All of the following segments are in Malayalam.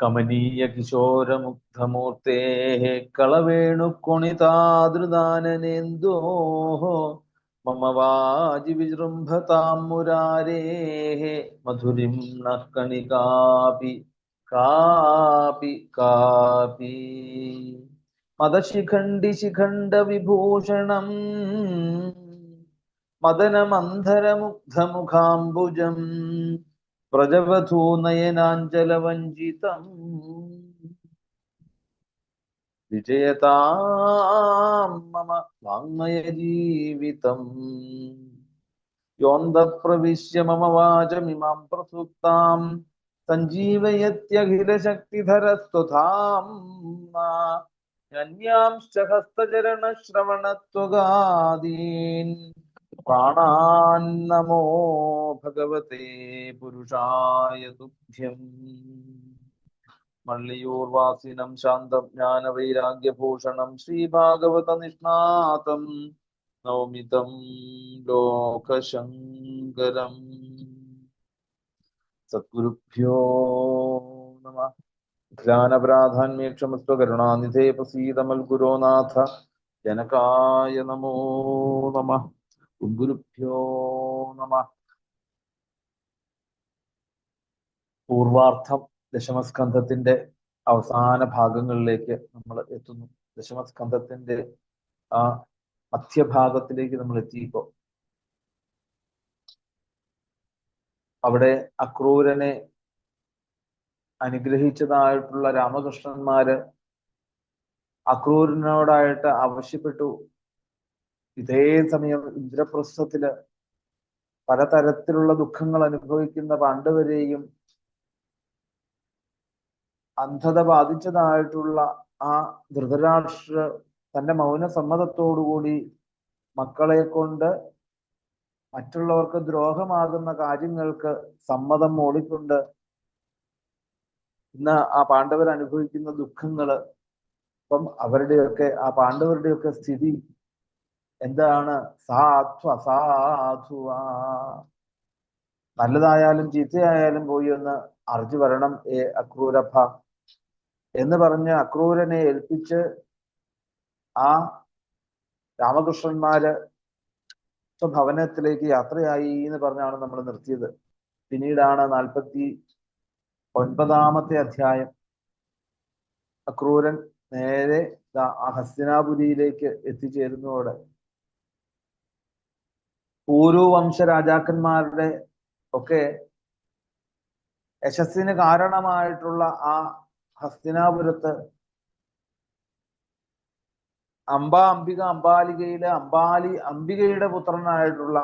കമനീയ കിശോരമുഗ്ധമൂർത്തേ കളവേണുക്കൊണിതാദൃദാനനേന്തോ മമ വാജി വിജൃംഭതാം മുരാരേ മധുരിം നഃ കണികാപി കാപി കാപി മദശിഖണ്ഡി ശിഖണ്ഡ വിഭൂഷണം മദനമന്ധരമുഗ്ധമുഖാംബുജം വ്രജവധൂനയനാഞ്ജലവഞ്ചിതം വിജയതാം മമ വാങ്മയജീവിതം യോന്തപ്രവിശ്യ മമ വാചമിമാം പ്രസുപ്താം സഞ്ജീവയത്യഖിലശക്തിധരസ്തുധാംനാ ന്യാംശ്ച ഹസ്തചരണശ്രവണത്വഗാദീൻ പ്രാണാൻ നമോ ഭഗവതേ പുരുഷായ തുഭ്യം. മള്ളിയൂർവാസിനം ശാന്തം ജ്ഞാനവൈരാഗ്യഭൂഷണം ശ്രീഭാഗവത നിഷ്ണാതം നൗമിതം ലോകശങ്കരം. സദ്ഗുരുഭ്യോ നമഃ. ധ്യാനപ്രാധാന്യേ ക്ഷമസ്വ കരുണാനിധേ പ്രസീദമൽ ഗുരോനാഥ ജനകായ നമോ നമഃ. ഗുരുഭ്യോ നമഃ. പൂർവാർത്ഥം ദശമസ്കന്ധത്തിന്റെ അവസാന ഭാഗങ്ങളിലേക്ക് നമ്മൾ എത്തുന്നു. ദശമസ്കന്ധത്തിന്റെ ആ മധ്യഭാഗത്തിലേക്ക് നമ്മൾ എത്തിയപ്പോ അവിടെ അക്രൂരനെ അനുഗ്രഹിച്ചതായിട്ടുള്ള രാമകൃഷ്ണന്മാര് അക്രൂരനോടായിട്ട് ആവശ്യപ്പെട്ടു. ഇതേ സമയം ഇന്ദ്രപ്രസ്ഥത്തില് പലതരത്തിലുള്ള ദുഃഖങ്ങൾ അനുഭവിക്കുന്ന പാണ്ഡവരെയും അന്ധത ബാധിച്ചതായിട്ടുള്ള ആ ധൃതരാഷ്ട്ര തന്റെ മൗനസമ്മതത്തോടുകൂടി മക്കളെ കൊണ്ട് മറ്റുള്ളവർക്ക് ദ്രോഹമാകുന്ന കാര്യങ്ങൾക്ക് സമ്മതം മൂടിക്കൊണ്ട് ഇന്ന് ആ പാണ്ഡവർ അനുഭവിക്കുന്ന ദുഃഖങ്ങള് അപ്പം അവരുടെയൊക്കെ ആ പാണ്ഡവരുടെയൊക്കെ സ്ഥിതി എന്താണ്? സാധു അസാധുവാ, നല്ലതായാലും ചീത്തയായാലും പോയി ഒന്ന് അറിഞ്ഞു വരണം അക്രൂരഭ എന്ന് പറഞ്ഞ് അക്രൂരനെ ഏൽപ്പിച്ച് ആ രാമകൃഷ്ണന്മാര് സ്വഭവനത്തിലേക്ക് യാത്രയായി എന്ന് പറഞ്ഞാണ് നമ്മൾ നിർത്തിയത്. പിന്നീടാണ് 49 അധ്യായം അക്രൂരൻ നേരെ ആ ഹസ്തിനാപുരിയിലേക്ക് എത്തിച്ചേരുന്നതോടെ പൂരുവംശ രാജാക്കന്മാരുടെ ഒക്കെ യശസ്സിന് കാരണമായിട്ടുള്ള ആ ഹസ്തിനാപുരത്ത് അംബാലികയിലെ അംബികയുടെ പുത്രനായിട്ടുള്ള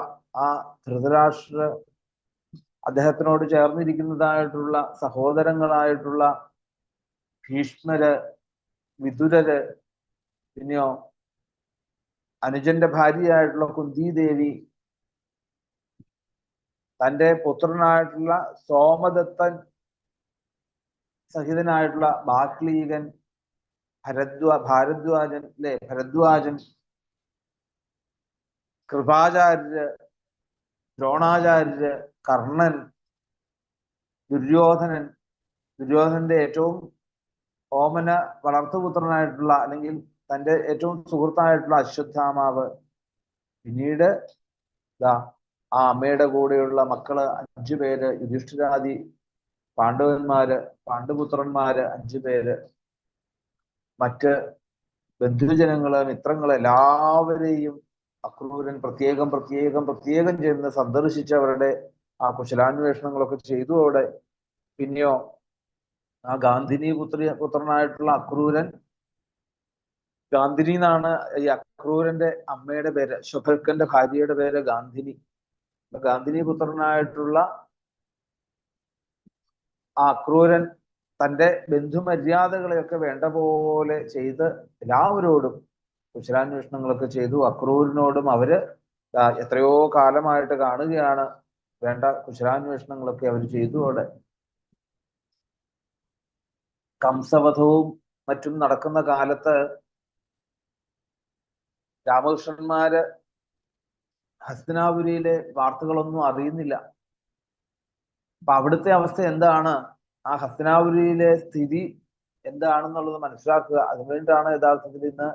ആ ധൃതരാഷ്ട്ര അദ്ദേഹത്തിനോട് ചേർന്നിരിക്കുന്നതായിട്ടുള്ള സഹോദരങ്ങളായിട്ടുള്ള ഭീഷ്മര്, വിതുരര്, പിന്നെയോ അനുജന്റെ ഭാര്യയായിട്ടുള്ള കുന്തിദേവി, തൻ്റെ പുത്രനായിട്ടുള്ള സോമദത്തൻ സഹിതനായിട്ടുള്ള ബാക്ലീകൻ, ഭരദ്വാജൻ, കൃപാചാര്യര്, ദ്രോണാചാര്യര്, കർണൻ, ദുര്യോധനന്റെ ഏറ്റവും ഓമന വളർത്തുപുത്രനായിട്ടുള്ള അല്ലെങ്കിൽ തൻ്റെ ഏറ്റവും സുഹൃത്തായിട്ടുള്ള അശ്വത്ഥാമാവ്, പിന്നീട് ആ അമ്മയുടെ കൂടെയുള്ള മക്കള് 5 പേര്, യുധിഷ്ഠിരാദി പാണ്ഡുപുത്രന്മാര് 5 പേര്, മറ്റ് ബന്ധുജനങ്ങള്, മിത്രങ്ങള് എല്ലാവരെയും അക്രൂരൻ പ്രത്യേകം ചെന്ന് സന്ദർശിച്ച് അവരുടെ ആ കുശലാന്വേഷണങ്ങളൊക്കെ ചെയ്തു. അവിടെ പിന്നെയോ ആ ഗാന്ധിനി പുത്രനായിട്ടുള്ള അക്രൂരൻ, ഗാന്ധിനി എന്നാണ് ഈ അക്രൂരന്റെ അമ്മയുടെ പേര്, ശുഭൽക്കന്റെ ഭാര്യയുടെ പേര് ഗാന്ധിനി. ഗാന്ധിനി പുത്രനായിട്ടുള്ള ആ അക്രൂരൻ തൻ്റെ ബന്ധുമര്യാദകളെയൊക്കെ വേണ്ട പോലെ ചെയ്ത് എല്ലാവരോടും കുശലാന്വേഷണങ്ങളൊക്കെ ചെയ്തു. അക്രൂരനോടും അവര് എത്രയോ കാലമായിട്ട് കാണുകയാണ്, വേണ്ട കുശലാന്വേഷണങ്ങളൊക്കെ അവർ ചെയ്തു. അവിടെ കംസവധവും മറ്റും നടക്കുന്ന കാലത്ത് രാമകൃഷ്ണന്മാര് ഹസ്തിനാപുരിയിലെ വാർത്തകളൊന്നും അറിയുന്നില്ല. അപ്പൊ അവിടുത്തെ അവസ്ഥ എന്താണ്? ആ ഹസ്തിനാപുരിയിലെ സ്ഥിതി എന്താണെന്നുള്ളത് മനസ്സിലാക്കുക. അതിനുവേണ്ടിയിട്ടാണ് യഥാർത്ഥത്തിൽ ഇന്ന്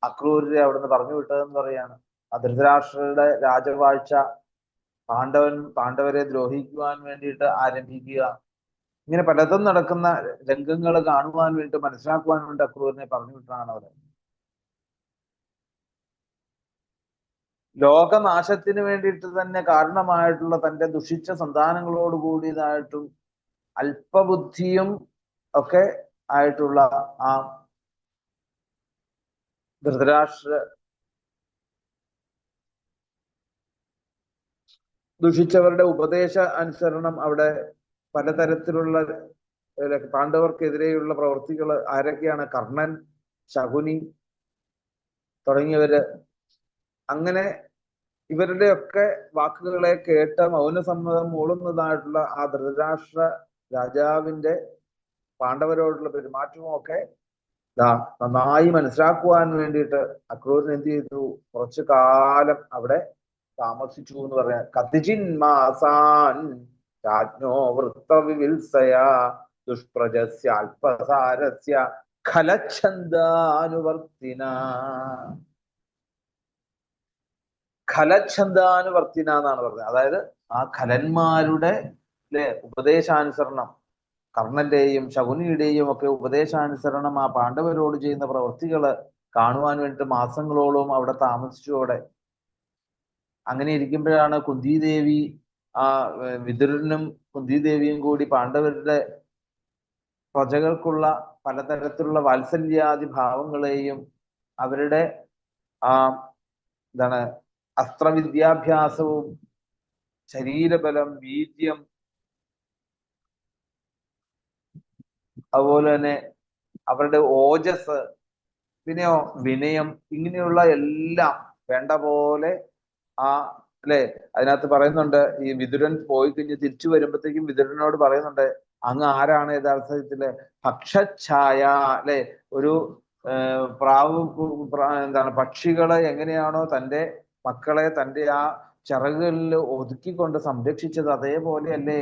അക്രൂരരെ അവിടുന്ന് പറഞ്ഞു വിട്ടതെന്ന് പറയാണ്. ആ ധൃതരാഷ്ട്രരുടെ രാജവാഴ്ച പാണ്ഡവരെ ദ്രോഹിക്കുവാൻ വേണ്ടിയിട്ട് ആരംഭിക്കുക. ഇങ്ങനെ പലതും നടക്കുന്ന രംഗങ്ങൾ കാണുവാൻ വേണ്ടി മനസ്സിലാക്കുവാൻ വേണ്ടി അക്രൂരനെ പറഞ്ഞു വിട്ടതാണ് അവിടെ. ലോകനാശത്തിന് വേണ്ടിയിട്ട് തന്നെ കാരണമായിട്ടുള്ള തന്റെ ദുഷിച്ച സന്താനങ്ങളോട് കൂടിയതായിട്ടും അല്പബുദ്ധിയും ഒക്കെ ആയിട്ടുള്ള ആ ധൃതരാഷ്ട്ര ദുഷിച്ചവരുടെ ഉപദേശ അനുസരണം അവിടെ പലതരത്തിലുള്ള പാണ്ഡവർക്കെതിരെയുള്ള പ്രവൃത്തികൾ ആരൊക്കെയാണ്? കർണൻ, ശകുനി തുടങ്ങിയവര്. അങ്ങനെ ഇവരുടെയൊക്കെ വാക്കുകളെ കേട്ട് മൗനസമ്മതം മൂളുന്നതായിട്ടുള്ള ആ ധൃതരാഷ്ട്ര രാജാവിന്റെ പാണ്ഡവരോടുള്ള പെരുമാറ്റവും ഒക്കെ നന്നായി മനസ്സിലാക്കുവാൻ വേണ്ടിയിട്ട് അക്രൂരൻ എന്ത് ചെയ്തു? കുറച്ചു കാലം അവിടെ താമസിച്ചു എന്ന് പറയാം. കതിചിൻ മാസാൻ രാജ്ഞോ വൃത്തവിവിത്സയ ദുഷ്പ്രജസ്യ അല്പസാരസ്യ ഖലച്ഛന്ദാനുവർത്തിന. ഖലച്ഛന്ദാനുവർത്തിന എന്നാണ് പറഞ്ഞത്. അതായത് ആ ഖലന്മാരുടെ ഉപദേശാനുസരണം, കർണന്റെയും ശകുനിയുടെയും ഒക്കെ ഉപദേശാനുസരണം ആ പാണ്ഡവരോട് ചെയ്യുന്ന പ്രവൃത്തികള് കാണുവാൻ വേണ്ടിയിട്ട് മാസങ്ങളോളം അവിടെ താമസിച്ചു. അവിടെ അങ്ങനെ ഇരിക്കുമ്പോഴാണ് കുന്തിദേവി ആ വിതുരനും കുന്തിദേവിയും കൂടി പാണ്ഡവരുടെ പ്രജകൾക്കുള്ള പലതരത്തിലുള്ള വാത്സല്യാദി ഭാവങ്ങളെയും അവരുടെ ആ എന്താണ് അസ്ത്രവിദ്യാഭ്യാസവും ശരീരബലം, വീര്യം, അതുപോലെ തന്നെ അവരുടെ ഓജസ്, പിന്നെയോ വിനയം, ഇങ്ങനെയുള്ള എല്ലാം വേണ്ട പോലെ ആ അല്ലെ അതിനകത്ത് പറയുന്നുണ്ട്. ഈ വിതുരൻ പോയി കഴിഞ്ഞ് തിരിച്ചു വരുമ്പോഴത്തേക്കും വിതുരനോട് പറയുന്നുണ്ട്, അങ്ങ് ആരാണ് യഥാർത്ഥത്തില് ഭക്ഷച്ഛായ അല്ലെ ഒരു പ്രാവ് എന്താണ് പക്ഷികളെ എങ്ങനെയാണോ തൻ്റെ മക്കളെ തൻ്റെ ആ ചിറകുകളിൽ ഒതുക്കിക്കൊണ്ട് സംരക്ഷിച്ചത്, അതേപോലെയല്ലേ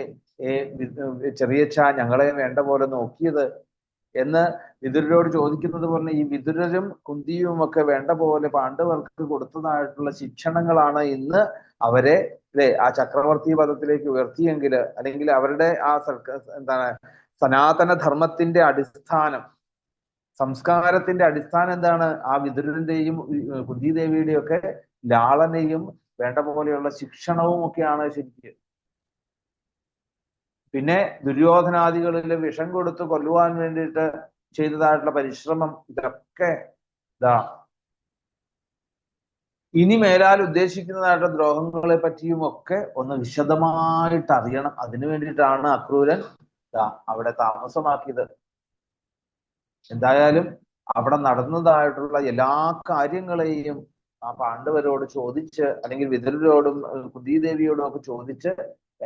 ചെറിയച്ഛ ഞങ്ങളെ വേണ്ട പോലെ നോക്കിയത് എന്ന് വിതുരരോട് ചോദിക്കുന്നത് പോലെ ഈ വിതുരരും കുന്തിയും ഒക്കെ വേണ്ട പോലെ പാണ്ഡവർക്ക് കൊടുത്തതായിട്ടുള്ള ശിക്ഷണങ്ങളാണ് ഇന്ന് അവരെ ആ ചക്രവർത്തി പദത്തിലേക്ക് ഉയർത്തിയെങ്കിൽ, അല്ലെങ്കിൽ അവരുടെ ആ എന്താണ് സനാതന ധർമ്മത്തിന്റെ അടിസ്ഥാനം, സംസ്കാരത്തിന്റെ അടിസ്ഥാനം എന്താണ്? ആ വിതുരന്റെയും കുന്തിദേവിയുടെയും ഒക്കെ ലാളനയും വേണ്ട പോലെയുള്ള ശിക്ഷണവും ഒക്കെയാണ് ശരിക്കും. പിന്നെ ദുര്യോധനാദികളിൽ വിഷം കൊടുത്ത് കൊല്ലുവാൻ വേണ്ടിയിട്ട് ചെയ്തതായിട്ടുള്ള പരിശ്രമം, ഇതൊക്കെ ഇനി മേലാൽ ഉദ്ദേശിക്കുന്നതായിട്ടുള്ള ദ്രോഹങ്ങളെ പറ്റിയും ഒക്കെ ഒന്ന് വിശദമായിട്ട് അറിയണം. അതിനു വേണ്ടിയിട്ടാണ് അക്രൂരൻ അവിടെ താമസമാക്കിയത്. എന്തായാലും അവിടെ നടന്നതായിട്ടുള്ള എല്ലാ കാര്യങ്ങളെയും ആ പാണ്ഡവരോട് ചോദിച്ച്, അല്ലെങ്കിൽ വിതുരരോടും കുന്തിദേവിയോടും ഒക്കെ ചോദിച്ച്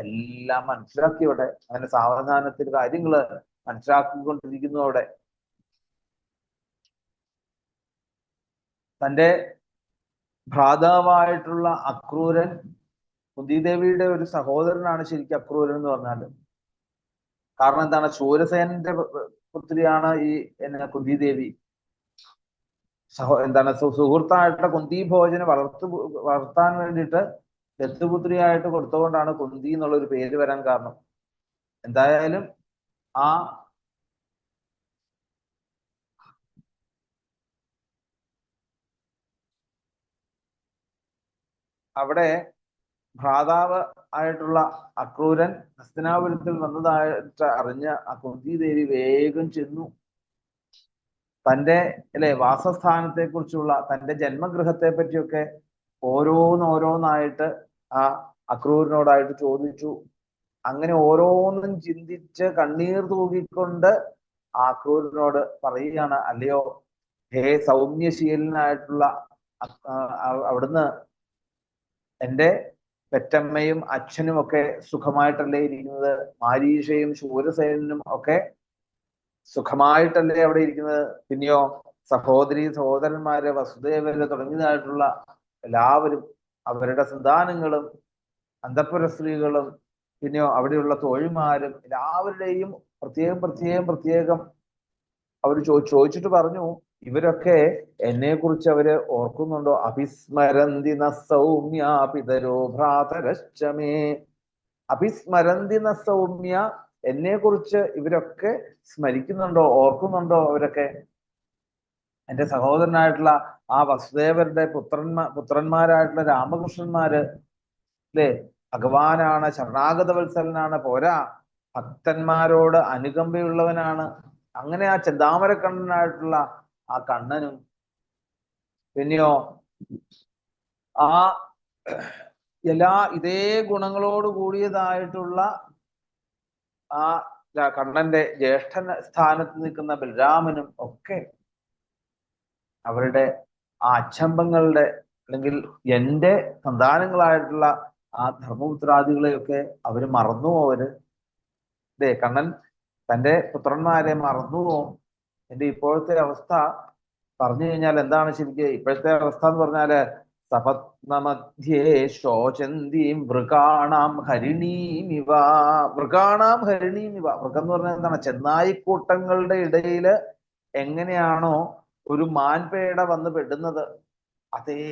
എല്ലാം മനസ്സിലാക്കി അവിടെ. അങ്ങനെ സാവധാനത്തിൽ കാര്യങ്ങള് മനസ്സിലാക്കിക്കൊണ്ടിരിക്കുന്നു അവിടെ. തൻ്റെ ഭ്രാതാവായിട്ടുള്ള അക്രൂരൻ, കുന്തിദേവിയുടെ ഒരു സഹോദരനാണ് ശരിക്കും അക്രൂരൻ എന്ന് പറഞ്ഞാല്. കാരണം എന്താണ്? ശൂരസേനന്റെ പുത്രിയാണ് ഈ കുന്തിദേവി. എന്താണ് സുഹൃത്തായിട്ടുള്ള കുന്തിഭോജനെ വളർത്താൻ വേണ്ടിയിട്ട് ദത്തുപുത്രിയായിട്ട് കൊടുത്തുകൊണ്ടാണ് കുന്തി എന്നുള്ളൊരു പേര് വരാൻ കാരണം. എന്തായാലും ആ അവിടെ ഭ്രാതാവ് ആയിട്ടുള്ള അക്രൂരൻ ഹസ്തിനാപുരത്തിൽ വന്നതായിട്ട് അറിഞ്ഞ ആ കുന്തിദേവി വേഗം ചെന്നു തൻ്റെ വാസസ്ഥാനത്തെ കുറിച്ചുള്ള തൻ്റെ ജന്മഗൃഹത്തെ പറ്റിയൊക്കെ ഓരോന്നോരോന്നായിട്ട് ആ അക്രൂരനോടായിട്ട് ചോദിച്ചു. അങ്ങനെ ഓരോന്നും ചിന്തിച്ച് കണ്ണീർ തൂകിക്കൊണ്ട് ആ അക്രൂരനോട് പറയുകയാണ്, അല്ലയോ ഹേ സൗമ്യശീലനായിട്ടുള്ള അവിടുന്ന് എൻ്റെ പെറ്റമ്മയും അച്ഛനും ഒക്കെ സുഖമായിട്ടല്ലേ ഇരിക്കുന്നത്? മാരീഷയും ശൂരസേനും ഒക്കെ സുഖമായിട്ടല്ലേ അവിടെ ഇരിക്കുന്നത്? പിന്നെയോ സഹോദരി സഹോദരന്മാര് വസുദേവര് തുടങ്ങിയതായിട്ടുള്ള എല്ലാവരും അവരുടെ സന്താനങ്ങളും അന്തഃപുര സ്ത്രീകളും പിന്നെയോ അവിടെയുള്ള തോഴിമാരും എല്ലാവരുടെയും പ്രത്യേകം അവർ ചോദിച്ചിട്ട് പറഞ്ഞു, ഇവരൊക്കെ എന്നെ കുറിച്ച് അവര് ഓർക്കുന്നുണ്ടോ? അഭിസ്മരന്തി ന സൗമ്യ പിതരോ ഭ്രാതരശ്ചമേ. അഭിസ്മരന്തി ന സൗമ്യ, എന്നെ കുറിച്ച് ഇവരൊക്കെ സ്മരിക്കുന്നുണ്ടോ, ഓർക്കുന്നുണ്ടോ? അവരൊക്കെ എന്റെ സഹോദരനായിട്ടുള്ള ആ വസുദേവരുടെ പുത്രന്മാരായിട്ടുള്ള രാമകൃഷ്ണന്മാര്, അല്ലേ? ഭഗവാനാണ്, ശരണാഗത വത്സലനാണ്, പോരാ ഭക്തന്മാരോട് അനുകമ്പയുള്ളവനാണ്. അങ്ങനെ ആ ചെന്താമരക്കണ്ണനായിട്ടുള്ള ആ കണ്ണനും, പിന്നെയോ ആ ഇതേ ഗുണങ്ങളോട് കൂടിയതായിട്ടുള്ള ആ കണ്ണന്റെ ജ്യേഷ്ഠ സ്ഥാനത്ത് നിൽക്കുന്ന ബലരാമനും ഒക്കെ അവരുടെ ആ അച്ചമ്പങ്ങളുടെ അല്ലെങ്കിൽ എന്റെ സന്താനങ്ങളായിട്ടുള്ള ആ ധർമ്മപുത്രാദികളെയൊക്കെ അവര് മറന്നുവോ? അല്ലേ? കണ്ണൻ തന്റെ പുത്രന്മാരെ മറന്നുവോ? എന്റെ ഇപ്പോഴത്തെ അവസ്ഥ പറഞ്ഞു കഴിഞ്ഞാൽ എന്താണ് ശരിക്കും ഇപ്പോഴത്തെ അവസ്ഥ എന്ന് പറഞ്ഞാല്, സപത്നമധ്യേ ശോചന്തീം മൃഗാണാം ഹരിണീമിവ. മൃഗാണാം ഹരിണീമിവ. മൃഗം എന്ന് പറഞ്ഞാൽ എന്താണ്? ചെന്നായിക്കൂട്ടങ്ങളുടെ ഇടയില് എങ്ങനെയാണോ ഒരു മാൻപേട വന്ന് പെടുന്നത്, അതേ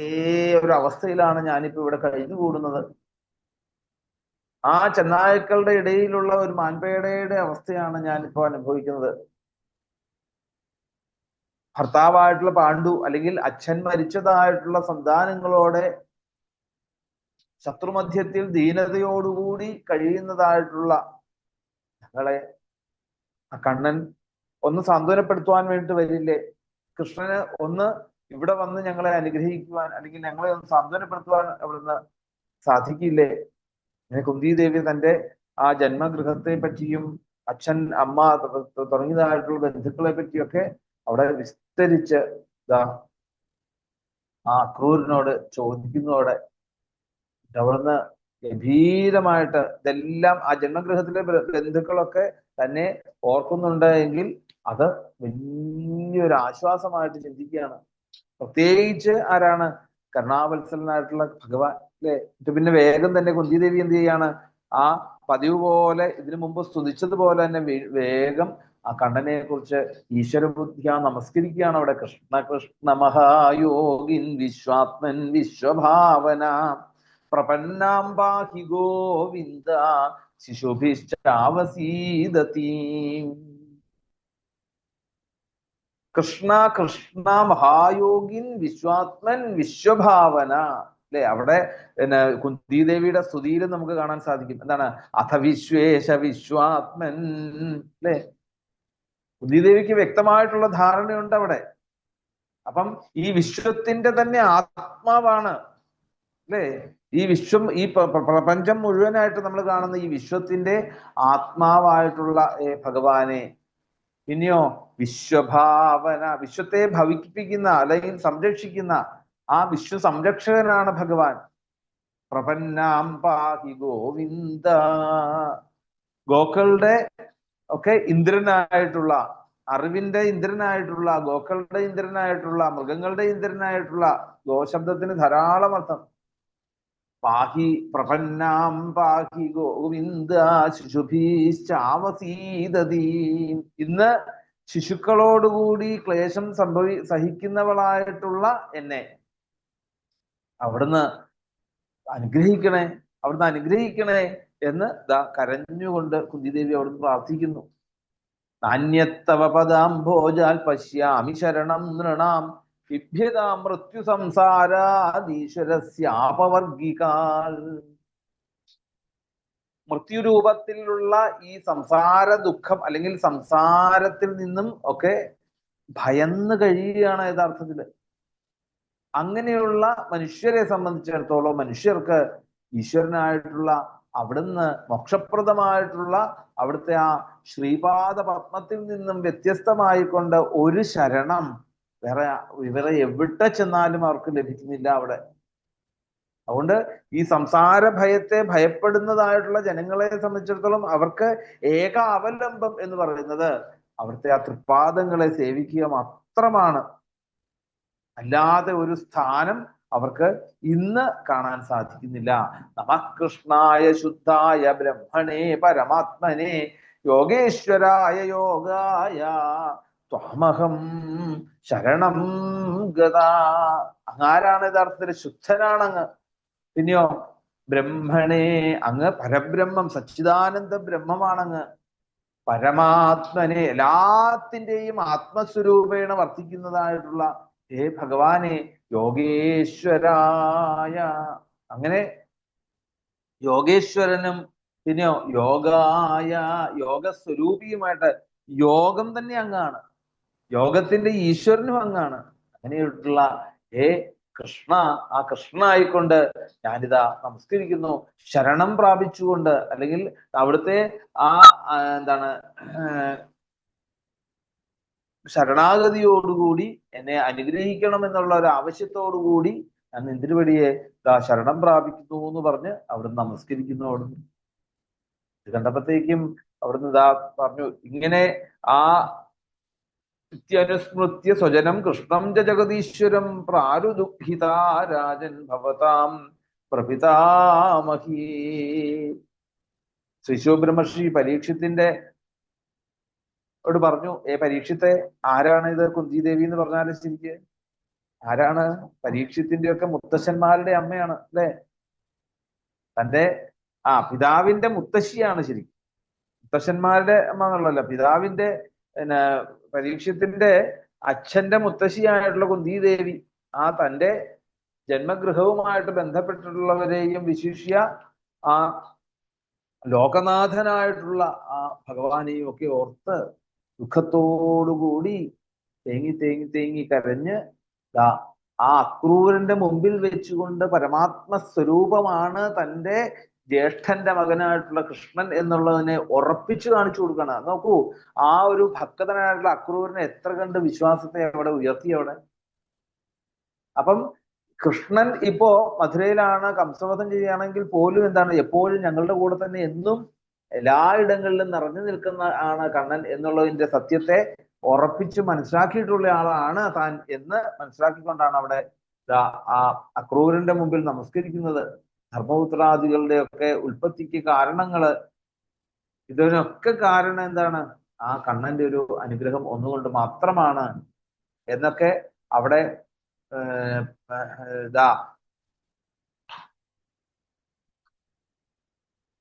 ഒരു അവസ്ഥയിലാണ് ഞാനിപ്പോ ഇവിടെ കഴിഞ്ഞുകൂടുന്നത്. ആ ചെന്നായ്ക്കളുടെ ഇടയിലുള്ള ഒരു മാൻപേടയുടെ അവസ്ഥയാണ് ഞാനിപ്പോ അനുഭവിക്കുന്നത്. ഭർത്താവായിട്ടുള്ള പാണ്ഡു അല്ലെങ്കിൽ അച്ഛൻ മരിച്ചതായിട്ടുള്ള സന്താനങ്ങളോടെ ശത്രുമധ്യത്തിൽ ദീനതയോടുകൂടി കഴിയുന്നതായിട്ടുള്ള ഞങ്ങളെ ആ കണ്ണൻ ഒന്ന് സാന്ത്വനപ്പെടുത്തുവാൻ വേണ്ടി വരില്ലേ? കൃഷ്ണന് ഒന്ന് ഇവിടെ വന്ന് ഞങ്ങളെ അനുഗ്രഹിക്കുവാൻ അല്ലെങ്കിൽ ഞങ്ങളെ ഒന്ന് സാന്ത്വനപ്പെടുത്തുവാൻ അവിടുന്ന് സാധിക്കില്ലേ? കുന്തി ദേവി തന്റെ ആ ജന്മഗൃഹത്തെ പറ്റിയും അച്ഛൻ അമ്മ തുടങ്ങിയതായിട്ടുള്ള ബന്ധുക്കളെ പറ്റിയൊക്കെ അവിടെ വിസ്തരിച്ച് ആ അക്രൂരനോട് ചോദിക്കുന്നതോടെ അവിടുന്ന് ഗംഭീരമായിട്ട് ഇതെല്ലാം ആ ജന്മഗൃഹത്തിലെ ബന്ധുക്കളൊക്കെ തന്നെ ഓർക്കുന്നുണ്ട് എങ്കിൽ അത് വലിയൊരു ആശ്വാസമായിട്ട് ചിന്തിക്കുകയാണ്. പ്രത്യേകിച്ച് ആരാണ്? കരുണാവത്സലനായിട്ടുള്ള ഭഗവാൻ, അല്ലെ? പിന്നെ വേഗം തന്നെ കുന്തിദേവി എന്ത് ചെയ്യാണ്? ആ പതിവ് പോലെ ഇതിനു മുമ്പ് സ്തുതിച്ചതുപോലെ തന്നെ വേഗം ആ കണ്ണനെ കുറിച്ച് ഈശ്വരബുദ്ധിയാ നമസ്കരിക്കുകയാണ് അവിടെ. കൃഷ്ണ കൃഷ്ണ മഹായോഗിൻ വിശ്വാത്മൻ വിശ്വഭാവന പ്രപന്നാം പാഹി ഗോവിന്ദ ശിശുഭിശ്ചാവസീദതി. കൃഷ്ണ കൃഷ്ണ മഹായോഗിൻ വിശ്വാത്മൻ വിശ്വഭാവന, അല്ലെ? അവിടെ പിന്നെ കുന്തിദേവിയുടെ സ്തുതിയിൽ നമുക്ക് കാണാൻ സാധിക്കും. എന്താണ്? അഥ വിശ്വേശ വിശ്വാത്മൻ, അല്ലെ? കുന്തിദേവിക്ക് വ്യക്തമായിട്ടുള്ള ധാരണയുണ്ട് അവിടെ. അപ്പം ഈ വിശ്വത്തിന്റെ തന്നെ ആത്മാവാണ്, അല്ലെ? ഈ വിശ്വം, ഈ പ്രപഞ്ചം മുഴുവനായിട്ട് നമ്മൾ കാണുന്ന ഈ വിശ്വത്തിന്റെ ആത്മാവായിട്ടുള്ള ഭഗവാനെ, പിന്നെയോ വിശ്വഭാവന, വിശ്വത്തെ ഭവിപ്പിക്കുന്ന അല്ലെങ്കിൽ സംരക്ഷിക്കുന്ന ആ വിശ്വ സംരക്ഷകനാണ് ഭഗവാൻ. പ്രപന്നാം പാഹി ഗോവിന്ദ, ഗോക്കളുടെ ഒക്കെ ഇന്ദ്രനായിട്ടുള്ള, അറിവിന്റെ ഇന്ദ്രനായിട്ടുള്ള, ഗോക്കളുടെ ഇന്ദ്രനായിട്ടുള്ള, മൃഗങ്ങളുടെ ഇന്ദ്രനായിട്ടുള്ള, ഗോശബ്ദത്തിന് ധാരാളം അർത്ഥം. പാഹി പ്രപന്നാം പാഹി ഗോവിന്ദ ശിശുഭീശ്ചാവസീദതി. ഇന്ന് ശിശുക്കളോടുകൂടി ക്ലേശം സഹിക്കുന്നവളായിട്ടുള്ള എന്നെ അവിടുന്ന് അനുഗ്രഹിക്കണേ, അവിടുന്ന് അനുഗ്രഹിക്കണേ എന്ന് കരഞ്ഞുകൊണ്ട് കുന്തിദേവി അവിടുന്ന് പ്രാർത്ഥിക്കുന്നു. നാന്യത്തവ പദാംഭോജാൽ പശ്യാമി ശരണം നൃണാം വിഭ്യതാ മൃത്യു സംസാരാദീശ്വരസ്യാപവർഗികാൽ. മൃത്യുരൂപത്തിലുള്ള ഈ സംസാര ദുഃഖം അല്ലെങ്കിൽ സംസാരത്തിൽ നിന്നും ഒക്കെ ഭയന്ന് കഴിയുകയാണ് യഥാർത്ഥത്തില്. അങ്ങനെയുള്ള മനുഷ്യരെ സംബന്ധിച്ചിടത്തോളം മനുഷ്യർക്ക് ഈശ്വരനായിട്ടുള്ള അവിടുന്ന് മോക്ഷപ്രദമായിട്ടുള്ള അവിടുത്തെ ആ ശ്രീപാദ പത്മത്തിൽ നിന്നും വ്യത്യസ്തമായിക്കൊണ്ട് ഒരു ശരണം വേറെ എവിടെ ചെന്നാലും അവർക്ക് ലഭിക്കുന്നില്ല അവിടെ. അതുകൊണ്ട് ഈ സംസാര ഭയത്തെ ഭയപ്പെടുന്നതായിട്ടുള്ള ജനങ്ങളെ സംബന്ധിച്ചിടത്തോളം അവർക്ക് ഏക അവലംബം എന്ന് പറയുന്നത് അവിടുത്തെ ആ തൃപ്പാദങ്ങളെ സേവിക്കുക മാത്രമാണ്. അല്ലാതെ ഒരു സ്ഥാനം അവർക്ക് ഇന്ന് കാണാൻ സാധിക്കുന്നില്ല. നമഃ കൃഷ്ണായ ശുദ്ധായ ബ്രഹ്മണേ പരമാത്മനെ യോഗേശ്വരായ യോഗായ ത്വമഹം ശരണം ഗതാ. അങ്ങാരാണ് യഥാർത്ഥത്തിൽ ശുദ്ധനാണങ്ങ്. പിന്നെയോ ബ്രഹ്മണേ, അങ്ങ് പരബ്രഹ്മം സച്ചിദാനന്ദ ബ്രഹ്മമാണങ്ങ്. പരമാത്മനെ, എല്ലാത്തിൻ്റെയും ആത്മസ്വരൂപേണ വർത്തിക്കുന്നതായിട്ടുള്ള ഹേ ഭഗവാനെ യോഗേശ്വരായ, അങ്ങനെ യോഗേശ്വരനും പിന്നെയോ യോഗായ, യോഗസ്വരൂപിയുമായിട്ട്, യോഗം തന്നെ അങ്ങാണ്, യോഗത്തിന്റെ ഈശ്വരനും അങ്ങാണ്. അങ്ങനെയുള്ള ഹേ കൃഷ്ണ, ആ കൃഷ്ണ ആയിക്കൊണ്ട് ഞാനിതാ നമസ്കരിക്കുന്നു. ശരണം പ്രാപിച്ചുകൊണ്ട്, അല്ലെങ്കിൽ അവിടുത്തെ ആ എന്താണ് ശരണാഗതിയോടുകൂടി എന്നെ അനുഗ്രഹിക്കണം എന്നുള്ള ഒരു ആവശ്യത്തോടുകൂടി ഞാൻ എന്തിനുവഴിയെ ശരണം പ്രാപിക്കുന്നു എന്ന് പറഞ്ഞ് അവിടുന്ന് നമസ്കരിക്കുന്നു. അവിടുന്ന് ഇത് കണ്ടപ്പോഴത്തേക്കും അവിടുന്ന് ഇതാ പറഞ്ഞു, ഇങ്ങനെ ആ നിത്യനുസ്മൃത്യ സ്വജനം കൃഷ്ണം ച ജഗതീശ്വരം പ്രാരുദുഃഖിതാ രാജൻ ഭവതാം പ്രപിതാമഹീ. ശ്രീശുബ്രഹ്മർഷി പരീക്ഷത്തിന്റെ ോട് പറഞ്ഞു, പരീക്ഷത്തെ ആരാണ് ഇത് കുന്തിദേവി എന്ന് പറഞ്ഞാലും ശരിക്ക് ആരാണ്? പരീക്ഷത്തിന്റെ ഒക്കെ മുത്തശ്ശന്മാരുടെ അമ്മയാണ് അല്ലെ? തന്റെ പിതാവിന്റെ മുത്തശ്ശിയാണ് ശരിക്കും. മുത്തശ്ശന്മാരുടെ അമ്മ എന്നുള്ളതല്ല, പിതാവിന്റെ പിന്നെ പരീക്ഷത്തിന്റെ അച്ഛന്റെ മുത്തശ്ശിയായിട്ടുള്ള കുന്തിദേവി തന്റെ ജന്മഗൃഹവുമായിട്ട് ബന്ധപ്പെട്ടിട്ടുള്ളവരെയും വിശിഷ്യ ആ ലോകനാഥനായിട്ടുള്ള ആ ഭഗവാനെയും ഒക്കെ ഓർത്ത് ദുഃഖത്തോടുകൂടി തേങ്ങി തേങ്ങി തേങ്ങി കരഞ്ഞ് ആ അക്രൂരന്റെ മുമ്പിൽ വെച്ചുകൊണ്ട് പരമാത്മ സ്വരൂപമാണ് തന്റെ ജ്യേഷ്ഠന്റെ മകനായിട്ടുള്ള കൃഷ്ണൻ എന്നുള്ളതിനെ ഉറപ്പിച്ചു കാണിച്ചു കൊടുക്കണം. നോക്കൂ, ആ ഒരു ഭക്തനായിട്ടുള്ള അക്രൂരനെ എത്ര കണ്ട് വിശ്വാസത്തെ അവിടെ ഉയർത്തി അവിടെ. അപ്പം കൃഷ്ണൻ ഇപ്പോ മധുരയിലാണ്, കംസവധം ചെയ്യുകയാണെങ്കിൽ പോലും എന്താണ്, എപ്പോഴും ഞങ്ങളുടെ കൂടെ തന്നെ എന്നും എല്ലായിടങ്ങളിലും നിറഞ്ഞു നിൽക്കുന്ന ആണ് കണ്ണൻ എന്നുള്ളതിന്റെ സത്യത്തെ ഉറപ്പിച്ച് മനസ്സിലാക്കിയിട്ടുള്ള ആളാണ് താൻ എന്ന് മനസ്സിലാക്കിക്കൊണ്ടാണ് അവിടെ ആ അക്രൂരന്റെ മുമ്പിൽ നമസ്കരിക്കുന്നത്. ധർമ്മപുത്രാദികളുടെ ഒക്കെ ഉൽപ്പത്തിക്ക് കാരണങ്ങള്, ഇതിനൊക്കെ കാരണം എന്താണ്? ആ കണ്ണന്റെ ഒരു അനുഗ്രഹം ഒന്നുകൊണ്ട് മാത്രമാണ് എന്നൊക്കെ അവിടെ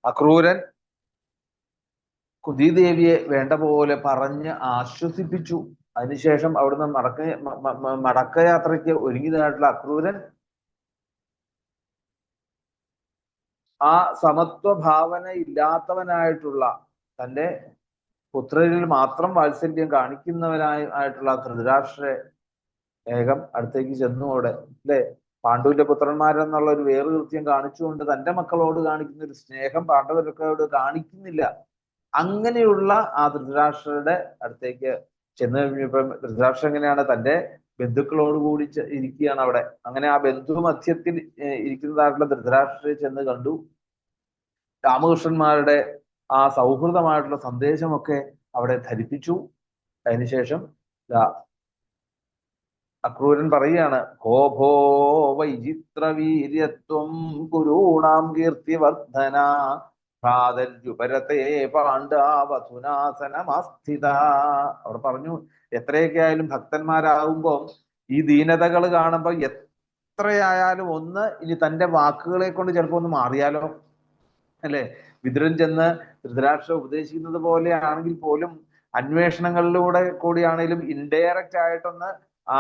അക്രൂരൻ കുന്തിദേവിയെ വേണ്ട പോലെ പറഞ്ഞ് ആശ്വസിപ്പിച്ചു. അതിനുശേഷം അവിടുന്ന് മടക്കയാത്രയ്ക്ക് ഒരുങ്ങിയതായിട്ടുള്ള അക്രൂരൻ ആ സമത്വ ഭാവന ഇല്ലാത്തവനായിട്ടുള്ള തൻ്റെ പുത്രരിൽ മാത്രം വാത്സല്യം കാണിക്കുന്നവനായിട്ടുള്ള ധൃതരാഷ്ട്രരെ വേഗം അടുത്തേക്ക് ചെന്നു. അവിടെ അല്ലെ, പാണ്ഡുവിന്റെ പുത്രന്മാരെന്നുള്ള ഒരു വേറെ കൃത്യം കാണിച്ചുകൊണ്ട് തന്റെ മക്കളോട് കാണിക്കുന്ന ഒരു സ്നേഹം പാണ്ഡവരൊക്കെയോട് കാണിക്കുന്നില്ല. അങ്ങനെയുള്ള ആ ധൃതരാഷ്ട്രരുടെ അടുത്തേക്ക് ചെന്ന് കഴിഞ്ഞപ്പം ധൃതരാഷ്ട്രം എങ്ങനെയാണ്, തന്റെ ബന്ധുക്കളോട് കൂടി ഇരിക്കുകയാണ് അവിടെ. അങ്ങനെ ആ ബന്ധു മധ്യത്തിൽ ഇരിക്കുന്നതായിട്ടുള്ള ധൃതരാഷ്ട്രരെ ചെന്ന് കണ്ടു. രാമകൃഷ്ണന്മാരുടെ ആ സൗഹൃദമായിട്ടുള്ള സന്ദേശമൊക്കെ അവിടെ ധരിപ്പിച്ചു. അതിനുശേഷം അക്രൂരൻ പറയുകയാണ്, ഭോ ഭോ വൈചിത്രവീര്യത്വം കുരൂണാം കീർത്തിവർദ്ധന ഭ്രാതര്യുപരത്തെ പാണ്ഡാവധുനാസനമാസ്ഥിത. അവർ പറഞ്ഞു, എത്രയൊക്കെ ആയാലും ഭക്തന്മാരാകുമ്പോൾ ഈ ദീനതകൾ കാണുമ്പോൾ എത്രയായാലും ഒന്ന് ഇനി തന്റെ വാക്കുകളെ കൊണ്ട് ചിലപ്പോ ഒന്ന് മാറിയാലോ അല്ലെ. വിതുരൻ ചെന്ന് ധൃതരാഷ്ട്ര ഉപദേശിക്കുന്നത് പോലെ ആണെങ്കിൽ പോലും അന്വേഷണങ്ങളിലൂടെ കൂടിയാണെങ്കിലും ഇൻഡയറക്റ്റ് ആയിട്ടൊന്ന് ആ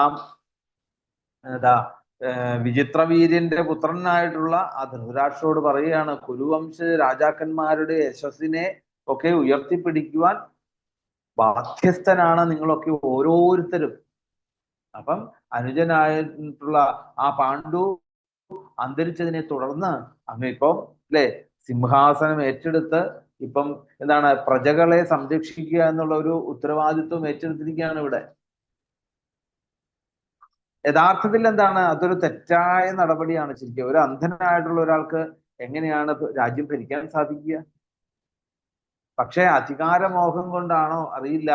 വിചിത്രവീര്യന്റെ പുത്രനായിട്ടുള്ള ആ ധൃതരാഷ്ട്രോട് പറയുകയാണ്, കുരുവംശ രാജാക്കന്മാരുടെ യശസ്സിനെ ഒക്കെ ഉയർത്തിപ്പിടിക്കുവാൻ ബാധ്യസ്ഥനാണ് നിങ്ങളൊക്കെ ഓരോരുത്തരും. അപ്പം അനുജനായിട്ടുള്ള ആ പാണ്ഡു അന്തരിച്ചതിനെ തുടർന്ന് അങ്ങ് ഇപ്പം അല്ലെ സിംഹാസനം ഏറ്റെടുത്ത് ഇപ്പം എന്താണ് പ്രജകളെ സംരക്ഷിക്കുക എന്നുള്ള ഒരു ഉത്തരവാദിത്വം ഏറ്റെടുത്തിരിക്കുകയാണ് ഇവിടെ. യഥാർത്ഥത്തിൽ എന്താണ്, അതൊരു തെറ്റായ നടപടിയാണ് ശരിക്കും. ഒരു അന്ധനായിട്ടുള്ള ഒരാൾക്ക് എങ്ങനെയാണ് രാജ്യം ഭരിക്കാൻ സാധിക്കുക? പക്ഷെ അധികാരമോഹം കൊണ്ടാണോ അറിയില്ല,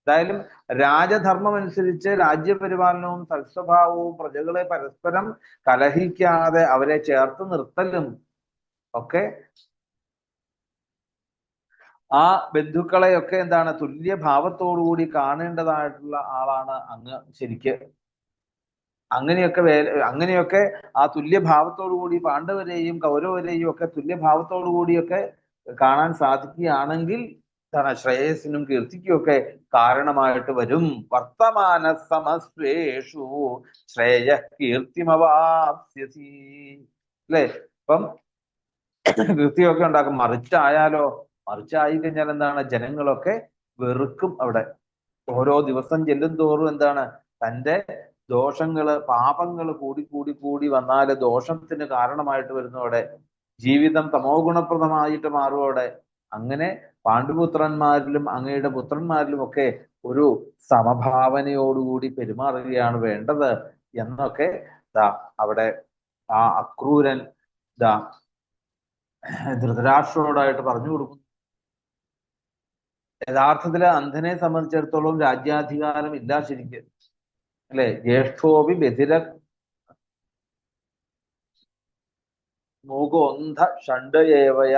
എന്തായാലും രാജധർമ്മം അനുസരിച്ച് രാജ്യപരിപാലനവും സൽസ്വഭാവവും പ്രജകളെ പരസ്പരം കലഹിക്കാതെ അവരെ ചേർത്ത് നിർത്തലും ഒക്കെ ആ ബന്ധുക്കളെയൊക്കെ എന്താണ് തുല്യഭാവത്തോടുകൂടി കാണേണ്ടതായിട്ടുള്ള ആളാണ് അങ്ങ് ശരിക്ക്. അങ്ങനെയൊക്കെ ആ തുല്യഭാവത്തോടു കൂടി പാണ്ഡവരെയും കൗരവരെയും ഒക്കെ തുല്യഭാവത്തോടു കൂടിയൊക്കെ കാണാൻ സാധിക്കുകയാണെങ്കിൽ ശ്രേയസിനും കീർത്തിക്കും ഒക്കെ കാരണമായിട്ട് വരും. വർത്തമാന സമസ്വേഷു ശ്രേയ കീർത്തിമവാപ്സ്യസി. അല്ലെ? ഇപ്പം കീർത്തിയൊക്കെ ഉണ്ടാക്കും. മറിച്ചായി കഴിഞ്ഞാൽ എന്താണ്? ജനങ്ങളൊക്കെ വെറുക്കും. അവിടെ ഓരോ ദിവസം ചെല്ലും തോറും എന്താണ്? തൻ്റെ ദോഷങ്ങള് പാപങ്ങള് കൂടി വന്നാല് ദോഷത്തിന് കാരണമായിട്ട് വരുന്നതോടെ ജീവിതം തമോ ഗുണപ്രദമായിട്ട് മാറുവോടെ. അങ്ങനെ പാണ്ഡുപുത്രന്മാരിലും അങ്ങയുടെ പുത്രന്മാരിലും ഒക്കെ ഒരു സമഭാവനയോടുകൂടി പെരുമാറുകയാണ് വേണ്ടത് എന്നൊക്കെ അവിടെ ആ അക്രൂരൻ ധൃതരാഷ്ട്രരോടായിട്ട് പറഞ്ഞു കൊടുക്കുന്നു. യഥാർത്ഥത്തില് അന്ധനെ സംബന്ധിച്ചിടത്തോളം രാജ്യാധികാരം ഇല്ല ശരിക്ക്. അല്ലെ? ജ്യേഷ്ഠോപി ബധിര മൂകോന്ധ ഷണ്ടയേവയ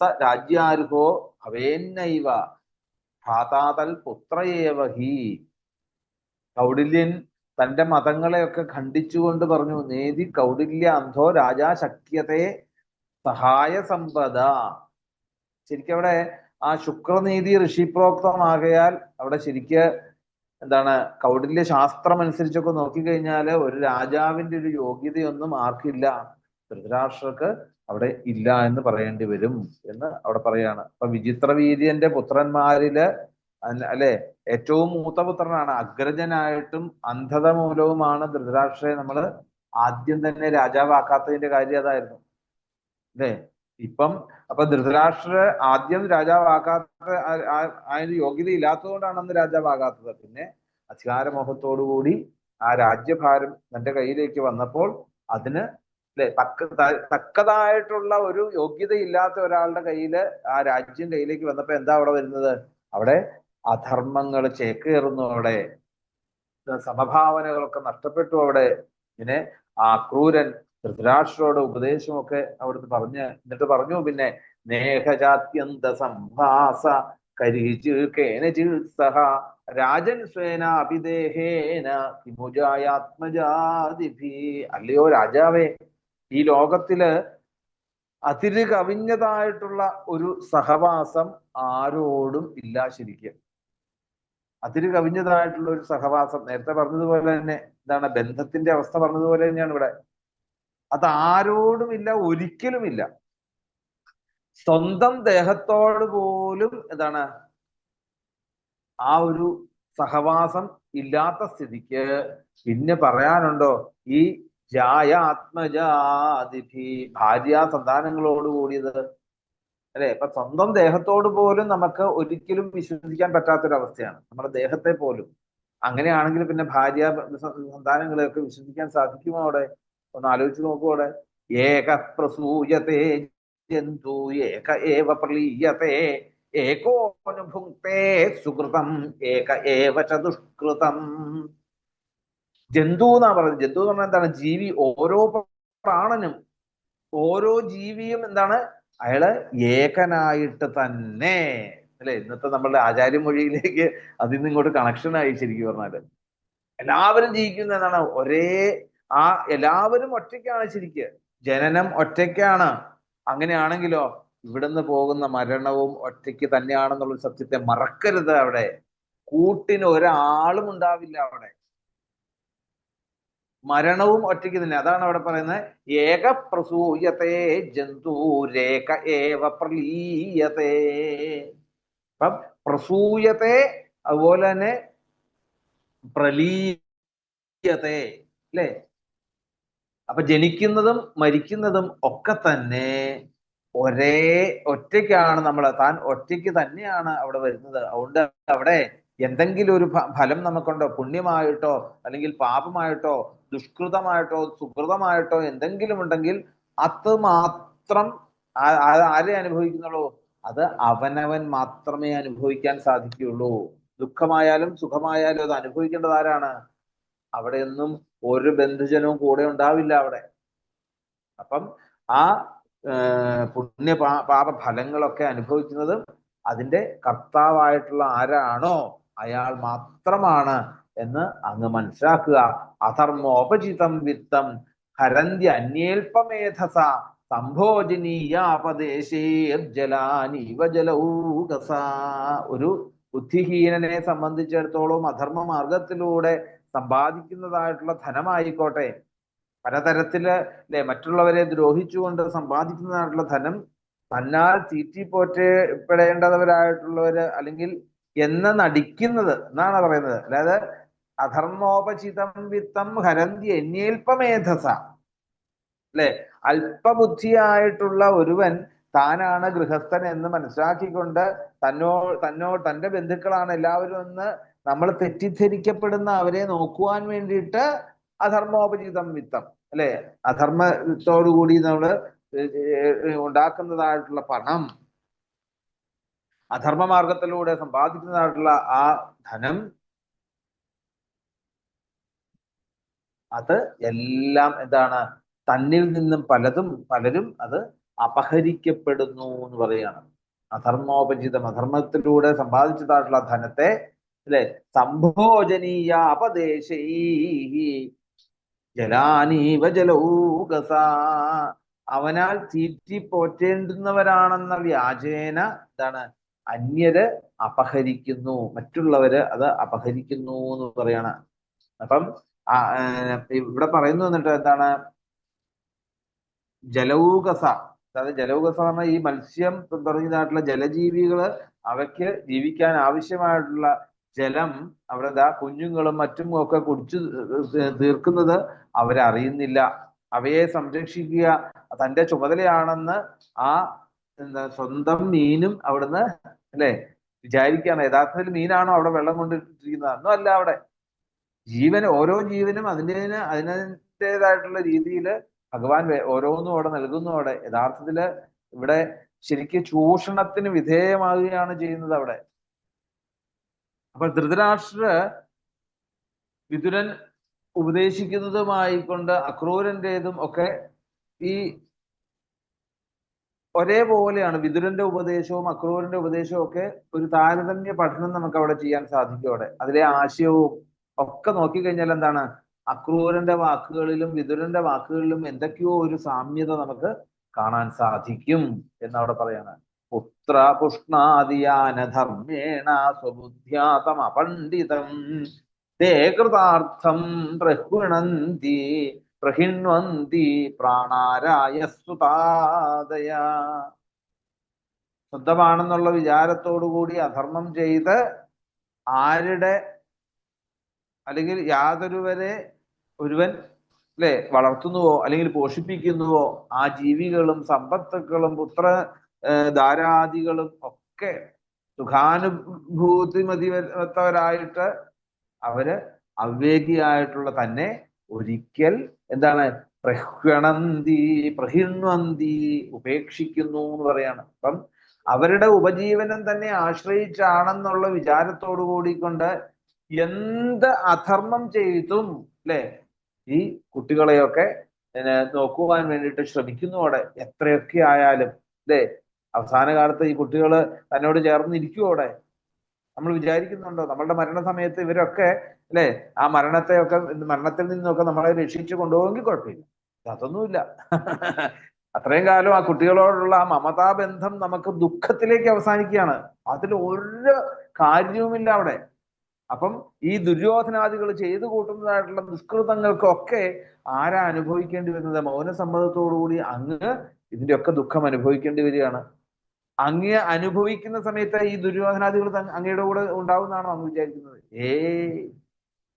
സ രാജ്യാർഹോ ഭവേന്നൈവ ഭ്രാതാതൽ പുത്രയേവ ഹി. കൗടില്യൻ തന്റെ മതങ്ങളെയൊക്കെ ഖണ്ഡിച്ചുകൊണ്ട് പറഞ്ഞു, നേതി കൗടില്യ അന്ധോ രാജാ ശക്യത്തെ സഹായ സമ്പദ. ശരിക്കും അവിടെ ആ ശുക്രനീതി ഋഷിപ്രോക്തമാകയാൽ അവിടെ ശരിക്ക് എന്താണ്? കൗടില്യ ശാസ്ത്രം അനുസരിച്ചൊക്കെ നോക്കിക്കഴിഞ്ഞാല് ഒരു രാജാവിന്റെ ഒരു യോഗ്യതയൊന്നും ആർക്കില്ല. ധൃതരാഷ്ട്രക്ക് അവിടെ ഇല്ല എന്ന് പറയേണ്ടി വരും എന്ന് അവിടെ പറയാണ്. അപ്പൊ വിചിത്രവീര്യന്റെ പുത്രന്മാരില് അല്ലെ ഏറ്റവും മൂത്ത പുത്രനാണ്. അഗ്രജനായിട്ടും അന്ധത മൂലവുമാണ് ധൃതരാഷ്ട്രയെ നമ്മള് ആദ്യം തന്നെ രാജാവാക്കാത്തതിന്റെ കാര്യം അതായിരുന്നു. അല്ലേ? അപ്പൊ ധൃതരാഷ്ട്ര ആദ്യം രാജാവാകാത്ത അതിന് യോഗ്യത ഇല്ലാത്തതുകൊണ്ടാണ് അന്ന് രാജാവാകാത്തത്. പിന്നെ അധികാരമോഹത്തോടുകൂടി ആ രാജ്യഭാരം തന്റെ കയ്യിലേക്ക് വന്നപ്പോൾ അതിന് തക്കതായിട്ടുള്ള ഒരു യോഗ്യത ഇല്ലാത്ത ഒരാളുടെ കയ്യില് ആ രാജ്യം കയ്യിലേക്ക് വന്നപ്പോ എന്താ അവിടെ വരുന്നത്? അവിടെ അധർമ്മങ്ങൾ ചേക്കേറുന്നു. അവിടെ സമഭാവനകളൊക്കെ നഷ്ടപ്പെട്ടു. അവിടെ ഇങ്ങനെ ആ ക്രൂരൻ ധൃതരാഷ്ട്രോട് ഉപദേശമൊക്കെ അവിടുന്ന് എന്നിട്ട് പറഞ്ഞു, പിന്നെ നേഹജാത്യന്ത സംഭാസ കരിചിൽസഹ രാജൻ സ്വേന അഭിദേഹേന കിമുജായാത്മജാതിഭി. അല്ലയോ രാജാവേ, ഈ ലോകത്തില് അതിര് കവിഞ്ഞതായിട്ടുള്ള ഒരു സഹവാസം ആരോടും ഇല്ല ശരിക്കും. അതിര് കവിഞ്ഞതായിട്ടുള്ള ഒരു സഹവാസം നേരത്തെ പറഞ്ഞതുപോലെ തന്നെ എന്താണ്? ബന്ധത്തിന്റെ അവസ്ഥ പറഞ്ഞതുപോലെ തന്നെയാണ് ഇവിടെ. അത് ആരോടുമില്ല, ഒരിക്കലുമില്ല. സ്വന്തം ദേഹത്തോട് പോലും എന്താണ് ആ ഒരു സഹവാസം ഇല്ലാത്ത സ്ഥിതിക്ക് പിന്നെ പറയാനുണ്ടോ? ഈ ജായാത്മജാതിഭി, ഭാര്യ സന്താനങ്ങളോട് കൂടിയത്. അല്ലെ? ഇപ്പൊ സ്വന്തം ദേഹത്തോട് പോലും നമുക്ക് ഒരിക്കലും വിശ്വസിക്കാൻ പറ്റാത്തൊരവസ്ഥയാണ് നമ്മുടെ ദേഹത്തെ പോലും. അങ്ങനെയാണെങ്കിൽ പിന്നെ ഭാര്യ സന്താനങ്ങളെയൊക്കെ വിശ്വസിക്കാൻ സാധിക്കുമോ? അവിടെ ഒന്ന് ആലോചിച്ച് നോക്കൂ. അവിടെ ഏക പ്രസൂയത്തെ ജന്തു ഏക ഏവ പ്രലീയത്തെ ഏകോ അനുഭുക്തേ സുകൃതം ഏക ഏവ ചതുഷ്കൃതം. ജന്തു എന്നാ പറയുന്നത്. ജന്തു എന്ന് പറഞ്ഞാൽ എന്താണ്? ജീവി. ഓരോ പ്രാണനും ഓരോ ജീവിയും എന്താണ്? അയാള് ഏകനായിട്ട് തന്നെ. അല്ലെ? ഇന്നത്തെ നമ്മളുടെ ആചാര്യമൊഴിയിലേക്ക് അതിൽ നിന്ന് ഇങ്ങോട്ട് കണക്ഷൻ ആയി ശരിക്കും പറഞ്ഞാല്. എല്ലാവരും ജീവിക്കുന്ന എന്താണ്? എല്ലാവരും ഒറ്റയ്ക്കാണ് ശരിക്ക്. ജനനം ഒറ്റയ്ക്കാണ്. അങ്ങനെയാണെങ്കിലോ ഇവിടുന്ന് പോകുന്ന മരണവും ഒറ്റയ്ക്ക് തന്നെയാണെന്നുള്ള സത്യത്തെ മറക്കരുത്. അവിടെ കൂട്ടിന് ഒരാളും ഉണ്ടാവില്ല. അവിടെ മരണവും ഒറ്റയ്ക്ക് തന്നെ. അതാണ് അവിടെ പറയുന്നത്, ഏക പ്രസൂയത്തെ ജന്തുരേക ഏവ പ്രലീയത്തെ. അപ്പം പ്രസൂയത്തെ അതുപോലെ തന്നെ പ്രലീയത്തെ. അല്ലേ? അപ്പൊ ജനിക്കുന്നതും മരിക്കുന്നതും ഒക്കെ തന്നെ ഒറ്റയ്ക്കാണ്. താൻ ഒറ്റയ്ക്ക് തന്നെയാണ് അവിടെ വരുന്നത്. അതുകൊണ്ട് അവിടെ എന്തെങ്കിലും ഒരു ഫലം നമുക്കുണ്ടോ? പുണ്യമായിട്ടോ അല്ലെങ്കിൽ പാപമായിട്ടോ ദുഷ്കൃതമായിട്ടോ സുകൃതമായിട്ടോ എന്തെങ്കിലും ഉണ്ടെങ്കിൽ അത് മാത്രം ആരെ അനുഭവിക്കുന്നുള്ളൂ? അത് അവനവൻ മാത്രമേ അനുഭവിക്കാൻ സാധിക്കുകയുള്ളൂ. ദുഃഖമായാലും സുഖമായാലും അത് അനുഭവിക്കേണ്ടത് ആരാണ്? അവിടെയൊന്നും ഒരു ബന്ധുജനവും കൂടെ ഉണ്ടാവില്ല അവിടെ. അപ്പം ആ പുണ്യ പാപ ഫലങ്ങളൊക്കെ അനുഭവിക്കുന്നത് അതിന്റെ കർത്താവായിട്ടുള്ള ആരാണോ അയാൾ മാത്രമാണ് എന്ന് അങ്ങ് മനസ്സിലാക്കുക. അധർമ്മോപചിതം വിത്തം ഹരന്തി അന്യേൽപമേധസ സംഭോജനീയാപദേശേർജലാനീവ ജലൗകസ. ഒരു ബുദ്ധിഹീനനെ സംബന്ധിച്ചിടത്തോളം അധർമ്മ മാർഗത്തിലൂടെ സമ്പാദിക്കുന്നതായിട്ടുള്ള ധനമായിക്കോട്ടെ, പലതരത്തില് അല്ലെ മറ്റുള്ളവരെ ദ്രോഹിച്ചുകൊണ്ട് സമ്പാദിക്കുന്നതായിട്ടുള്ള ധനം തന്നാൽ തീറ്റിപ്പോറ്റപ്പെടേണ്ടവരായിട്ടുള്ളവര് അല്ലെങ്കിൽ എന്ന് നടിക്കുന്നത് എന്നാണ് പറയുന്നത്. അതായത് അധർമ്മോപചിതം വിത്തം ഹരന്തി അന്യേൽപമേധസ, അല്ലെ അല്പബുദ്ധിയായിട്ടുള്ള ഒരുവൻ താനാണ് ഗൃഹസ്ഥൻ എന്ന് മനസ്സിലാക്കിക്കൊണ്ട് തന്റെ ബന്ധുക്കളാണ് എല്ലാവരും എന്ന് നമ്മൾ തെറ്റിദ്ധരിക്കപ്പെടുന്ന അവരെ നോക്കുവാൻ വേണ്ടിയിട്ട് അധർമ്മോപചിതം വിത്തം, അല്ലെ അധർമ്മത്തോടുകൂടി നമ്മള് ഉണ്ടാക്കുന്നതായിട്ടുള്ള പണം, അധർമ്മ മാർഗത്തിലൂടെ സമ്പാദിക്കുന്നതായിട്ടുള്ള ആ ധനം, അത് എല്ലാം എന്താണ്? തന്നിൽ നിന്നും പലരും അത് അപഹരിക്കപ്പെടുന്നു എന്ന് പറയാണ്. അധർമ്മോപചിതം, അധർമ്മത്തിലൂടെ സമ്പാദിച്ചതായിട്ടുള്ള ധനത്തെ അല്ലെ സംഭോജനീയ അപദേശൈ ജലാനീവ ജലൗകസ, അവനാൽ തീറ്റി പോറ്റേണ്ടുന്നവരാണെന്ന വ്യാജേന എന്താണ് അന്യര് അപഹരിക്കുന്നു, മറ്റുള്ളവര് അത് അപഹരിക്കുന്നു എന്ന് പറയാണ്. അപ്പം ഇവിടെ പറയുന്നു എന്നിട്ട് എന്താണ്? ജലൗകസ, അതായത് ജലൗകസ പറഞ്ഞാൽ ഈ മത്സ്യം തുടങ്ങിയതായിട്ടുള്ള ജലജീവികള് അവയ്ക്ക് ജീവിക്കാൻ ആവശ്യമായിട്ടുള്ള ജലം അവിടെ എന്താ കുഞ്ഞുങ്ങളും മറ്റും ഒക്കെ കുടിച്ചു തീർക്കുന്നത് അവരറിയുന്നില്ല. അവയെ സംരക്ഷിക്കുക തന്റെ ചുമതലയാണെന്ന് ആ എന്താ സ്വന്തം മീനും അവിടുന്ന് അല്ലെ വിചാരിക്കുകയാണ്. യഥാർത്ഥത്തിൽ മീനാണോ അവിടെ വെള്ളം കൊണ്ടിട്ടിരിക്കുന്നത്? അന്നും അല്ല. അവിടെ ഓരോ ജീവനും അതിൻ്റെതായിട്ടുള്ള രീതിയിൽ ഭഗവാൻ ഓരോന്നും അവിടെ നൽകുന്നു. അവിടെ യഥാർത്ഥത്തില് ഇവിടെ ശരിക്കും ചൂഷണത്തിന് വിധേയമാകുകയാണ് ചെയ്യുന്നത് അവിടെ. അപ്പൊ ധൃതരാഷ്ട്ര വിതുരൻ ഉപദേശിക്കുന്നതുമായിക്കൊണ്ട് അക്രൂരന്റേതും ഒക്കെ ഈ ഒരേപോലെയാണ്. വിതുരന്റെ ഉപദേശവും അക്രൂരന്റെ ഉപദേശവും ഒക്കെ ഒരു താരതമ്യ പഠനം നമുക്ക് അവിടെ ചെയ്യാൻ സാധിക്കും. അവിടെ അതിലെ ആശയവും ഒക്കെ നോക്കിക്കഴിഞ്ഞാൽ എന്താണ്? അക്രൂരന്റെ വാക്കുകളിലും വിതുരന്റെ വാക്കുകളിലും എന്തൊക്കെയോ ഒരു സാമ്യത നമുക്ക് കാണാൻ സാധിക്കും എന്നവിടെ പറയാണ്. പുത്ര പുഷ്ണാദിയാനധർമ്മേണ സ്വബുദ്ധ്യാതം അപണ്ഡിതം തേ കൃതാർത്ഥം പ്രഹിണ്വന്തി പ്രാണാരായ സുതാദയ. ശുദ്ധമാണെന്നുള്ള വിചാരത്തോടുകൂടി അധർമ്മം ചെയ്ത് ആരുടെ അല്ലെങ്കിൽ ഒരുവൻ അല്ലെ വളർത്തുന്നുവോ അല്ലെങ്കിൽ പോഷിപ്പിക്കുന്നുവോ ആ ജീവികളും സമ്പത്തുക്കളും ധാരാദികളും ഒക്കെ സുഖാനുഭൂതിമതിവത്തവരായിട്ട് അവര് അവിവേകിയായിട്ടുള്ള തന്നെ ഒരിക്കൽ എന്താണ് പ്രഹിണ്വന്തി ഉപേക്ഷിക്കുന്നു എന്ന് പറയാണ്. അപ്പം അവരുടെ ഉപജീവനം തന്നെ ആശ്രയിച്ചാണെന്നുള്ള വിചാരത്തോടു കൂടിക്കൊണ്ട് എന്ത് അധർമ്മം ചെയ്തും അല്ലെ ഈ കുട്ടികളെയൊക്കെ നോക്കുവാൻ വേണ്ടിയിട്ട് ശ്രമിക്കുന്നു. അവിടെ എത്രയൊക്കെ ആയാലും അല്ലെ അവസാന കാലത്ത് ഈ കുട്ടികള് തന്നോട് ചേർന്നിരിക്കും. അവിടെ നമ്മൾ വിചാരിക്കുന്നുണ്ടോ നമ്മളുടെ മരണസമയത്ത് ഇവരൊക്കെ അല്ലെ ആ മരണത്തിൽ നിന്നൊക്കെ നമ്മളെ രക്ഷിച്ചു കൊണ്ടുപോകുമെങ്കിൽ കുഴപ്പമില്ല. അതൊന്നുമില്ല. അത്രയും കാലം ആ കുട്ടികളോടുള്ള ആ മമതാബന്ധം നമുക്ക് ദുഃഖത്തിലേക്ക് അവസാനിക്കുകയാണ്. അതിൽ ഒരു കാര്യവുമില്ല അവിടെ. അപ്പം ഈ ദുര്യോധനാദികൾ ചെയ്തു കൂട്ടുന്നതായിട്ടുള്ള ദുഷ്കൃതങ്ങൾക്കൊക്കെ ആരാ അനുഭവിക്കേണ്ടി വരുന്നത്? മൗനസമ്മതത്തോടുകൂടി അങ്ങ് ഇതിന്റെയൊക്കെ ദുഃഖം അനുഭവിക്കേണ്ടി വരികയാണ്. അങ്ങ് അനുഭവിക്കുന്ന സമയത്ത് ഈ ദുര്യോധനാദികൾ അങ്ങയുടെ കൂടെ ഉണ്ടാവുന്നതാണോ അങ്ങ് വിചാരിക്കുന്നത്?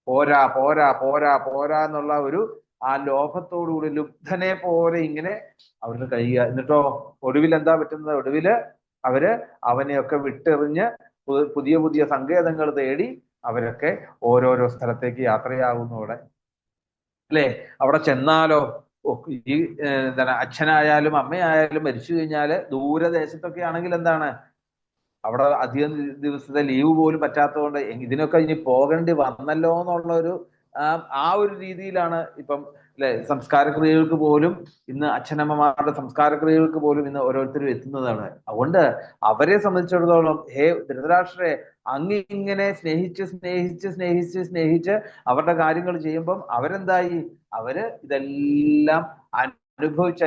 പോരാ പോരാ പോരാ പോരാ എന്നുള്ള ഒരു ആ ലോഭത്തോടുകൂടി ലുബ്ധനെ പോലെ ഇങ്ങനെ അവരുടെ കഴിയുക. എന്നിട്ടോ ഒടുവിൽ എന്താ പറ്റുന്നത്? ഒടുവില് അവര് അവനെയൊക്കെ വിട്ടെറിഞ്ഞ് പുതിയ പുതിയ സങ്കേതങ്ങൾ തേടി അവരൊക്കെ ഓരോരോ സ്ഥലത്തേക്ക് യാത്രയാകുന്നു. അവിടെ അല്ലെ അവിടെ ചെന്നാലോ ഈ എന്താണ് അച്ഛനായാലും അമ്മയായാലും മരിച്ചു കഴിഞ്ഞാല് ദൂരദേശത്തൊക്കെ ആണെങ്കിൽ എന്താണ് അവിടെ അധികം ദിവസത്തെ ലീവ് പോലും പറ്റാത്തതുകൊണ്ട് ഇതിനൊക്കെ ഇനി പോകേണ്ടി വന്നല്ലോ എന്നുള്ള ഒരു ആ ഒരു രീതിയിലാണ് ഇപ്പം അല്ലെ സംസ്കാര ക്രിയകൾക്ക് പോലും ഇന്ന് അച്ഛനമ്മമാരുടെ സംസ്കാര ക്രിയകൾക്ക് പോലും ഇന്ന് ഓരോരുത്തരും എത്തുന്നതാണ്. അതുകൊണ്ട് അവരെ സംബന്ധിച്ചിടത്തോളം ധൃതരാഷ്ട്രരെ ഇങ്ങനെ സ്നേഹിച്ച് അവരുടെ കാര്യങ്ങൾ ചെയ്യുമ്പം അവരെന്തായി, അവര് ഇതെല്ലാം അനുഭവിച്ച്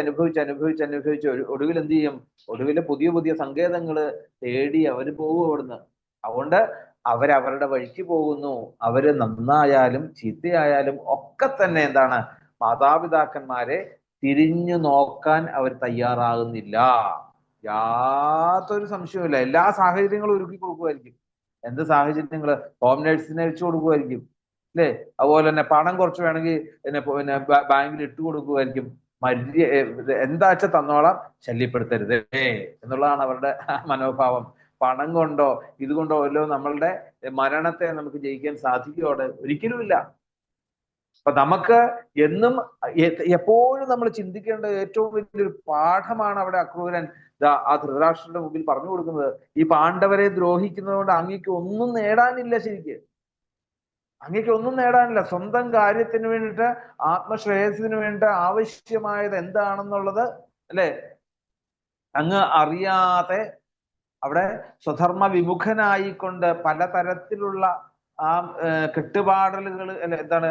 ഒടുവിൽ എന്ത് ചെയ്യും? ഒടുവിൽ പുതിയ പുതിയ സങ്കേതങ്ങള് തേടി അവര് പോകും അവിടുന്ന്. അതുകൊണ്ട് അവരവരുടെ വഴിക്ക് പോകുന്നു. അവര് നന്നായാലും ചീത്തയായാലും ഒക്കെ തന്നെ എന്താണ്, മാതാപിതാക്കന്മാരെ തിരിഞ്ഞു നോക്കാൻ അവർ തയ്യാറാകുന്നില്ല. യാതൊരു സംശയവുമില്ല. എല്ലാ സാഹചര്യങ്ങളും ഒരുക്കി കൊടുക്കുമായിരിക്കും. എന്ത് സാഹചര്യങ്ങള്? ഹോം നേഴ്സിനെ വെച്ച് കൊടുക്കുമായിരിക്കും, അല്ലേ? അതുപോലെ തന്നെ പണം കുറച്ച് വേണമെങ്കിൽ പിന്നെ ബാങ്കിൽ ഇട്ട് കൊടുക്കുമായിരിക്കും. എന്താ വെച്ചാൽ തന്നോളാം, ശല്യപ്പെടുത്തരുതേ എന്നുള്ളതാണ് അവരുടെ മനോഭാവം. പണം കൊണ്ടോ ഇതുകൊണ്ടോ വല്ലോ നമ്മളുടെ മരണത്തെ നമുക്ക് ജയിക്കാൻ സാധിക്കുകയോടെ ഒരിക്കലുമില്ല. അപ്പൊ നമുക്ക് എന്നും എപ്പോഴും നമ്മൾ ചിന്തിക്കേണ്ട ഏറ്റവും വലിയൊരു പാഠമാണ് അവിടെ അക്രൂരൻ ആ ധൃതരാഷ്ട്രന്റെ മുമ്പിൽ പറഞ്ഞു കൊടുക്കുന്നത്. ഈ പാണ്ഡവരെ ദ്രോഹിക്കുന്നത് കൊണ്ട് അങ്ങേക്ക് ഒന്നും നേടാനില്ല. ശരിക്ക് അങ്ങേക്ക് ഒന്നും നേടാനില്ല. സ്വന്തം കാര്യത്തിന് വേണ്ടിയിട്ട്, ആത്മശ്രേയസിന് വേണ്ടി ആവശ്യമായത് എന്താണെന്നുള്ളത് അല്ലെ അങ്ങ് അറിയാതെ അവിടെ സ്വധർമ്മ വിമുഖനായിക്കൊണ്ട് പലതരത്തിലുള്ള ആ കെട്ടുപാടലുകൾ അല്ലെ എന്താണ്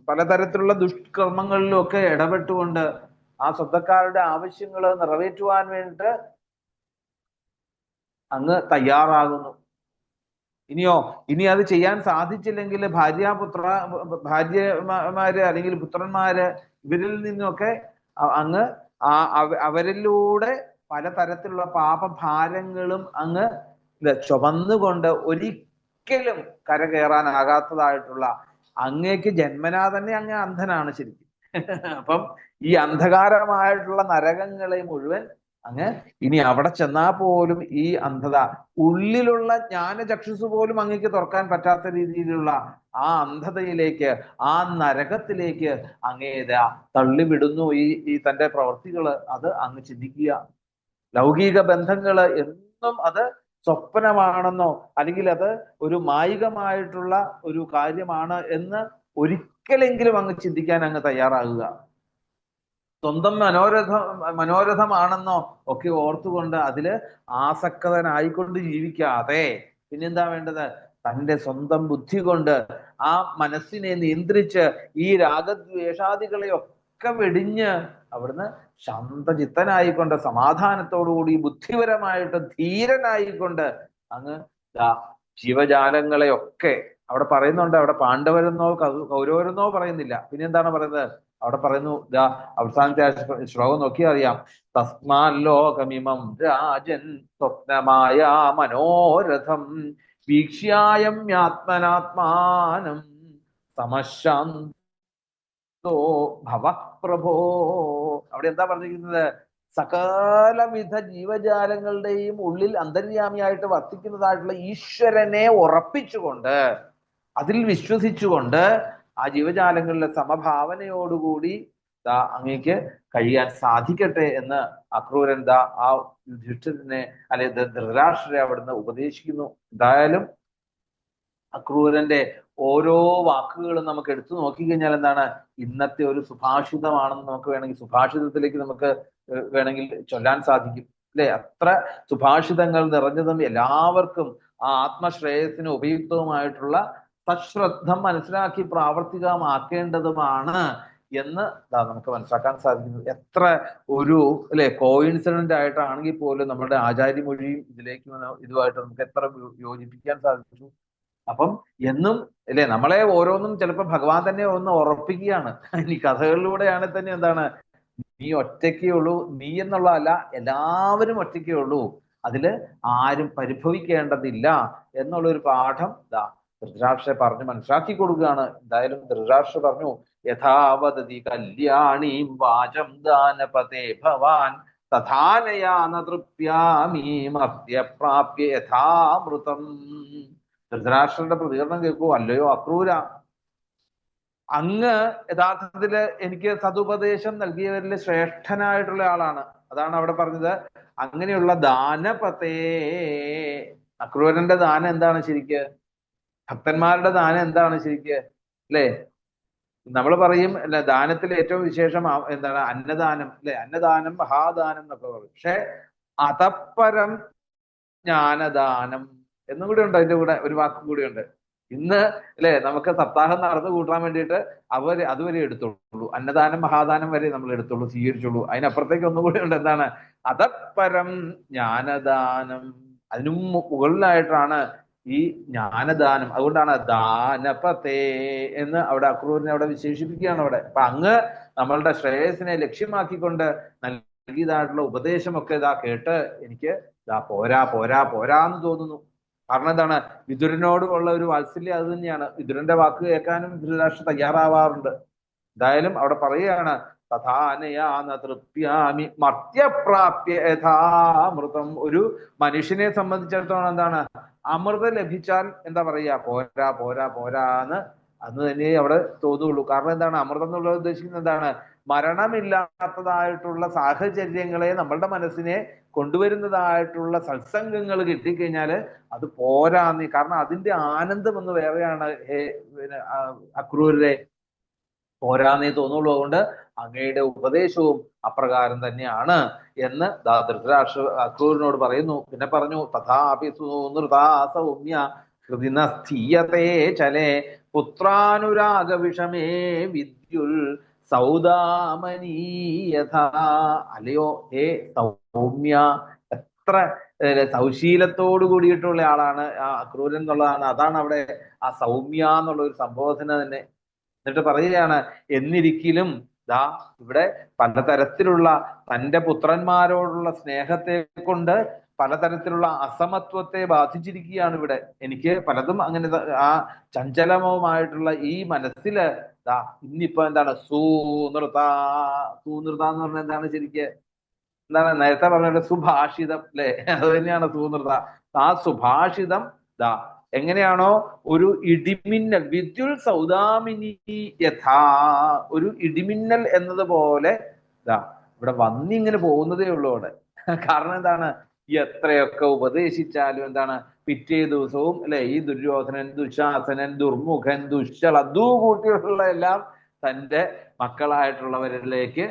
പലതരത്തിലുള്ള ദുഷ്കർമ്മങ്ങളിലും ഒക്കെ ഇടപെട്ടുകൊണ്ട് ആ സ്വന്തക്കാരുടെ ആവശ്യങ്ങൾ നിറവേറ്റുവാൻ വേണ്ടിയിട്ട് അങ്ങ് തയ്യാറാകുന്നു. ഇനി അത് ചെയ്യാൻ സാധിച്ചില്ലെങ്കിൽ ഭാര്യമാര് അല്ലെങ്കിൽ പുത്രന്മാര് ഇവരിൽ നിന്നൊക്കെ അങ്ങ് അവരിലൂടെ പലതരത്തിലുള്ള പാപഭാരങ്ങളും അങ്ങ് ചുമന്നുകൊണ്ട് ഒരിക്കലും കരകയറാനാകാത്തതായിട്ടുള്ള അങ്ങേക്ക് ജന്മനാ തന്നെ അങ്ങ് അന്ധനാണ് ശരിക്കും. അപ്പം ഈ അന്ധകാരമായിട്ടുള്ള നരകങ്ങളെ മുഴുവൻ അങ്ങ് ഇനി അവിടെ ചെന്നാ പോലും ഈ അന്ധത, ഉള്ളിലുള്ള ജ്ഞാനചക്ഷുസ് പോലും അങ്ങേക്ക് തുറക്കാൻ പറ്റാത്ത രീതിയിലുള്ള ആ അന്ധതയിലേക്ക്, ആ നരകത്തിലേക്ക് അങ്ങേതാ തള്ളിവിടുന്നു ഈ തന്റെ പ്രവർത്തികള്. അത് അങ്ങ് ചിന്തിക്കുക. ലൗകിക ബന്ധങ്ങള് എന്നും അത് സ്വപ്നമാണെന്നോ അല്ലെങ്കിൽ അത് ഒരു മായികമായിട്ടുള്ള ഒരു കാര്യമാണ് എന്ന് ഒരിക്കലെങ്കിലും അങ്ങ് ചിന്തിക്കാൻ അങ്ങ് തയ്യാറാകുക. സ്വന്തം മനോരഥമാണെന്നോ ഒക്കെ ഓർത്തുകൊണ്ട് അതില് ആസക്തനായിക്കൊണ്ട് ജീവിക്കാതെ പിന്നെന്താ വേണ്ടത്? തന്റെ സ്വന്തം ബുദ്ധി കൊണ്ട് ആ മനസ്സിനെ നിയന്ത്രിച്ച് ഈ രാഗദ്വേഷാദികളെ ഒക്കെ വെടിഞ്ഞ് അവിടുന്ന് ശാന്തചിത്തനായിക്കൊണ്ട് സമാധാനത്തോടുകൂടി ബുദ്ധിപരമായിട്ട് ധീരനായിക്കൊണ്ട് അങ്ങ് ജീവജാലങ്ങളെ ഒക്കെ അവിടെ പറയുന്നുണ്ട്. അവിടെ പാണ്ഡവരെന്നോ കൗരവരെന്നോ പറയുന്നില്ല. പിന്നെ എന്താണ് പറയുന്നത്? അവിടെ പറയുന്നു, അവസാനത്തെ ശ്ലോകം നോക്കിയാൽ അറിയാം. തസ്മാല്ലോകമിമം രാജൻ സ്വപ്നമായ മനോരഥം വീക്ഷ്യായമ്യാത്മനാത്മാനം സമശാന്തോ ഭവ പ്രഭോ. അവിടെ എന്താ പറഞ്ഞിരിക്കുന്നത്? സകലവിധ ജീവജാലങ്ങളുടെയും ഉള്ളിൽ അന്തര്യാമിയായിട്ട് വർത്തിക്കുന്നതായിട്ടുള്ള ഈശ്വരനെ ഉറപ്പിച്ചുകൊണ്ട്, അതിൽ വിശ്വസിച്ചുകൊണ്ട് ആ ജീവജാലങ്ങളിലെ സമഭാവനയോടുകൂടി അങ്ങേക്ക് കഴിയാൻ സാധിക്കട്ടെ എന്ന് അക്രൂരൻ ആ യുധിഷ്ഠിരനെ അല്ലെ ധൃതരാഷ്ട്രരെ അവിടുന്ന് ഉപദേശിക്കുന്നു. എന്തായാലും അക്രൂരന്റെ ഓരോ വാക്കുകളും നമുക്ക് എടുത്തു നോക്കിക്കഴിഞ്ഞാൽ എന്താണ്, ഇന്നത്തെ ഒരു സുഭാഷിതമാണെന്ന് നമുക്ക് വേണമെങ്കിൽ സുഭാഷിതത്തിലേക്ക് നമുക്ക് വേണമെങ്കിൽ ചൊല്ലാൻ സാധിക്കും, അല്ലെ? അത്ര സുഭാഷിതങ്ങൾ നിറഞ്ഞതും എല്ലാവർക്കും ആ ആത്മശ്രേയസിന് ഉപയുക്തവുമായിട്ടുള്ള സശ്രദ്ധം മനസ്സിലാക്കി പ്രാവർത്തികമാക്കേണ്ടതുമാണ് എന്ന് നമുക്ക് മനസ്സിലാക്കാൻ സാധിക്കുന്നത്. എത്ര ഒരു അല്ലെ കോയിൻസിഡന്റ് ആയിട്ടാണെങ്കിൽ പോലും നമ്മുടെ ആചാര്യമൊഴിയും ഇതിലേക്ക് ഇതുമായിട്ട് നമുക്ക് എത്ര യോജിപ്പിക്കാൻ സാധിച്ചു. അപ്പം എന്നും അല്ലെ നമ്മളെ ഓരോന്നും ചിലപ്പോൾ ഭഗവാൻ തന്നെ ഒന്ന് ഉറപ്പിക്കുകയാണ്. ഇനി കഥകളിലൂടെയാണ് തന്നെ എന്താണ്, നീ ഒറ്റയ്ക്കേ ഉള്ളൂ, നീ എന്നുള്ളതല്ല എല്ലാവരും ഒറ്റയ്ക്കേ ഉള്ളൂ, അതില് ആരും പരിഭവിക്കേണ്ടതില്ല എന്നുള്ളൊരു പാഠം ധൃതരാഷ്ട്രരെ പറഞ്ഞ് മനസ്സിലാക്കി കൊടുക്കുകയാണ്. എന്തായാലും ധൃതരാഷ്ട്ര പറഞ്ഞു, യഥാവദതി കല്യാണീം വാചം ദാനപതേ ഭവാൻ തഥാനയാന തൃപ്യാമീ മർത്യപ്രാപ്യ യഥാമൃതം. ധൃതരാഷ്ട്രന്റെ പ്രതികരണം കേൾക്കൂ. അല്ലയോ അക്രൂര, അങ്ങ് യഥാർത്ഥത്തില് എനിക്ക് സതുപദേശം നൽകിയവരിൽ ശ്രേഷ്ഠനായിട്ടുള്ള ആളാണ്. അതാണ് അവിടെ പറഞ്ഞത്. അങ്ങനെയുള്ള ദാനപതേ, അക്രൂരന്റെ ദാനം എന്താണ് ശരിക്ക്? ഭക്തന്മാരുടെ ദാനം എന്താണ് ശരിക്ക്? അല്ലേ? നമ്മൾ പറയും അല്ല, ദാനത്തിൽ ഏറ്റവും വിശേഷം എന്താണ്? അന്നദാനം, അല്ലെ? അന്നദാനം മഹാദാനം എന്നൊക്കെ പറയും. പക്ഷെ അതപ്പരം ജ്ഞാനദാനം എന്നും കൂടി ഉണ്ട്. അതിന്റെ കൂടെ ഒരു വാക്കും കൂടി ഉണ്ട്. ഇന്ന് അല്ലെ നമുക്ക് സപ്താഹം നടന്നു കൂട്ടാൻ വേണ്ടിയിട്ട് അതുവരെ എടുത്തുള്ളൂ. അന്നദാനം മഹാദാനം വരെ നമ്മൾ എടുത്തുള്ളൂ, സ്വീകരിച്ചുള്ളൂ. അതിനപ്പുറത്തേക്ക് ഒന്നും കൂടി ഉണ്ട്. എന്താണ്? അതപ്പരം ജ്ഞാനദാനം. അതിനും മുകളിലായിട്ടാണ് ഈ ജ്ഞാനദാനം. അതുകൊണ്ടാണ് ദാനപതേ എന്ന് അവിടെ അക്രൂരിനെ അവിടെ വിശേഷിപ്പിക്കുകയാണ് അവിടെ. അപ്പൊ അങ്ങ് നമ്മളുടെ ശ്രേയസിനെ ലക്ഷ്യമാക്കിക്കൊണ്ട് നൽകിയതായിട്ടുള്ള ഉപദേശമൊക്കെ ഇതാ കേട്ട് എനിക്ക് പോരാ പോരാ പോരാ എന്ന് തോന്നുന്നു. കാരണം എന്താണ്? വിതുരനോട് ഉള്ള ഒരു വാത്സല്യം അത് തന്നെയാണ്. വിതുരന്റെ വാക്ക് കേൾക്കാനും ധൃതരാഷ്ട്ര തയ്യാറാവാറുണ്ട്. എന്തായാലും അവിടെ പറയുകയാണ്, തഥാനയാന തൃപ്യാമി മർത്യപ്രാപ്യ യഥാമൃതം. ഒരു മനുഷ്യനെ സംബന്ധിച്ചിടത്തോളം എന്താണ്? അമൃതം ലഭിച്ചാൽ എന്താ പറയുക? പോരാ പോരാ പോരാ എന്ന് അന്ന് തന്നെ അവിടെ തോന്നുള്ളൂ. കാരണം എന്താണ്? അമൃതം എന്നുള്ളത് ഉദ്ദേശിക്കുന്നത് എന്താണ്? മരണമില്ലാത്തതായിട്ടുള്ള സാഹചര്യങ്ങളെ നമ്മളുടെ മനസ്സിനെ കൊണ്ടുവരുന്നതായിട്ടുള്ള സത്സംഗങ്ങൾ കിട്ടിക്കഴിഞ്ഞാല് അത് പോരാന്ന്. കാരണം അതിന്റെ ആനന്ദം ഒന്ന് വേറെയാണ്. അക്രൂരരെ പോരാന്നേ തോന്നുള്ളൂ. അതുകൊണ്ട് അങ്ങയുടെ ഉപദേശവും അപ്രകാരം തന്നെയാണ് എന്ന് ധൃതരാഷ്ട്ര അക്രൂരനോട് പറയുന്നു. പിന്നെ പറഞ്ഞു, തഥാപി സുനൃതാ സൗമ്യ ഹൃദിനസ്ഥീയതേ ചലേ പുത്രാനുരാഗ വിഷമേ വിദ്യുൽ സൗദാമനീയഥ. അല്ലയോ ഹേ സൗമ്യ, എത്ര സൗശീലത്തോട് കൂടിയിട്ടുള്ള ആളാണ് ആ അക്രൂരൻ എന്നുള്ളതാണ്. അതാണ് അവിടെ ആ സൗമ്യ എന്നുള്ള ഒരു സംബോധന തന്നെ. എന്നിട്ട് പറയുകയാണ്, എന്നിരിക്കലും ദാ ഇവിടെ പലതരത്തിലുള്ള തൻ്റെ പുത്രന്മാരോടുള്ള സ്നേഹത്തെ കൊണ്ട് പലതരത്തിലുള്ള അസമത്വത്തെ ബാധിച്ചിരിക്കുകയാണ് ഇവിടെ. എനിക്ക് പലതും അങ്ങനെ ആ ചഞ്ചലമവുമായിട്ടുള്ള ഈ മനസ്സില് ദാ ഇന്നിപ്പോ എന്താണ്? സൂനൃത. സൂനൃത എന്ന് പറഞ്ഞാൽ എന്താണ് ശരിക്ക്? എന്താണ്? നേരത്തെ പറഞ്ഞ സുഭാഷിതം, അല്ലെ? അത് തന്നെയാണ് സൂനൃത. ആ സുഭാഷിതം ദാ എങ്ങനെയാണോ ഒരു ഇടിമിന്നൽ, വിദ്യുൽ സൗദാമിനി യഥാ, ഒരു ഇടിമിന്നൽ എന്നതുപോലെ ഇതാ ഇവിടെ വന്നിങ്ങനെ പോകുന്നതേ ഉള്ളൂ അവിടെ. കാരണം എന്താണ്? എത്രയൊക്കെ ഉപദേശിച്ചാലും എന്താണ്? പിറ്റേ ദിവസവും അല്ലെ ഈ ദുര്യോധനൻ, ദുശാസനൻ, ദുർമുഖൻ, ദുശ്ശള അതൂ കൂട്ടിയുള്ള എല്ലാം തൻ്റെ മക്കളായിട്ടുള്ളവരിലേക്ക്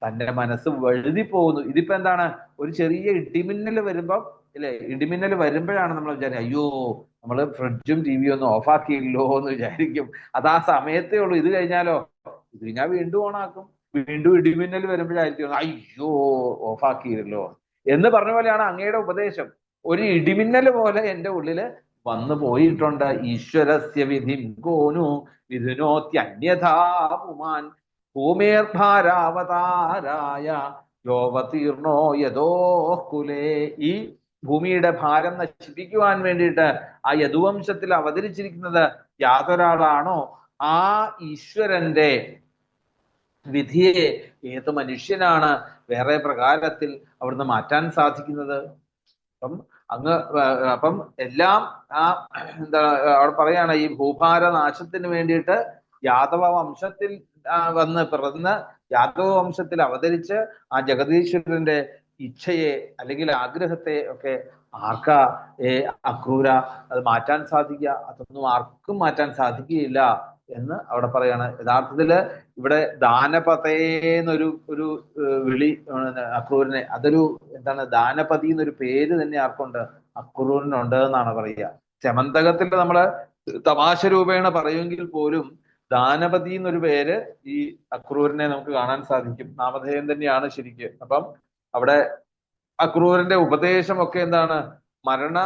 തൻ്റെ മനസ്സ് വഴുതി പോകുന്നു. ഇതിപ്പോ എന്താണ്? ഒരു ചെറിയ ഇടിമിന്നൽ വരുമ്പം ഇല്ലേ, ഇടിമിന്നൽ വരുമ്പോഴാണ് നമ്മൾ വിചാരിക്കും, അയ്യോ നമ്മള് ഫ്രിഡ്ജും ടി വിയും ഒന്നും ഓഫാക്കിയില്ലോ എന്ന് വിചാരിക്കും. അത് ആ സമയത്തേ ഉള്ളൂ. ഇത് കഴിഞ്ഞാലോ? ഇത് കഴിഞ്ഞാൽ വീണ്ടും ഓണാക്കും. വീണ്ടും ഇടിമിന്നൽ വരുമ്പോഴായിരിക്കും അയ്യോ ഓഫാക്കിയില്ലോ എന്ന് പറഞ്ഞ പോലെയാണ് അങ്ങയുടെ ഉപദേശം. ഒരു ഇടിമിന്നൽ പോലെ എൻ്റെ ഉള്ളില് വന്നു പോയിട്ടുണ്ട്. ഈശ്വരസ്യ വിധിം കോനു വിധുനോത്യന്യഥാ പുമാൻ ഭൂമേർഭാരാവതാരായ യോവതീർണോ യഥോ കുലേ. ഈ ഭൂമിയുടെ ഭാരം നശിപ്പിക്കുവാൻ വേണ്ടിയിട്ട് ആ യദുവംശത്തിൽ അവതരിച്ചിരിക്കുന്നത് യാതൊരാളാണോ ആ ഈശ്വരന്റെ വിധിയെ ഏത് മനുഷ്യനാണ് വേറെ പ്രകാരത്തിൽ അവിടുന്ന് മാറ്റാൻ സാധിക്കുന്നത്? അപ്പം എല്ലാം ആ എന്താ അവിടെ പറയാണ്, ഈ ഭൂഭാരനാശത്തിന് വേണ്ടിയിട്ട് യാദവ വംശത്തിൽ വന്ന് പിറന്ന് യാദവ വംശത്തിൽ അവതരിച്ച് ആ ജഗദീശ്വരന്റെ ഇച്ഛയെ അല്ലെങ്കിൽ ആഗ്രഹത്തെ ഒക്കെ ആർക്കാ അക്രൂര അത് മാറ്റാൻ സാധിക്കുക? അതൊന്നും ആർക്കും മാറ്റാൻ സാധിക്കുകയില്ല എന്ന് അവിടെ പറയാണ്. യഥാർത്ഥത്തില് ഇവിടെ ദാനപതേന്നൊരു വിളി അക്രൂരനെ, അതൊരു എന്താണ്? ദാനപതി എന്നൊരു പേര് തന്നെ ആർക്കുണ്ട്? അക്രൂരനുണ്ട് എന്നാണ് പറയുക. ചെമന്തകത്തിൽ നമ്മള് തമാശ രൂപേണ പറയുമെങ്കിൽ പോലും ദാനപതി എന്നൊരു പേര് ഈ അക്രൂരനെ നമുക്ക് കാണാൻ സാധിക്കും. നാമധേയം തന്നെയാണ് ശരിക്ക്. അപ്പം അവിടെ അക്രൂരന്റെ ഉപദേശമൊക്കെ എന്താണ്? മരണ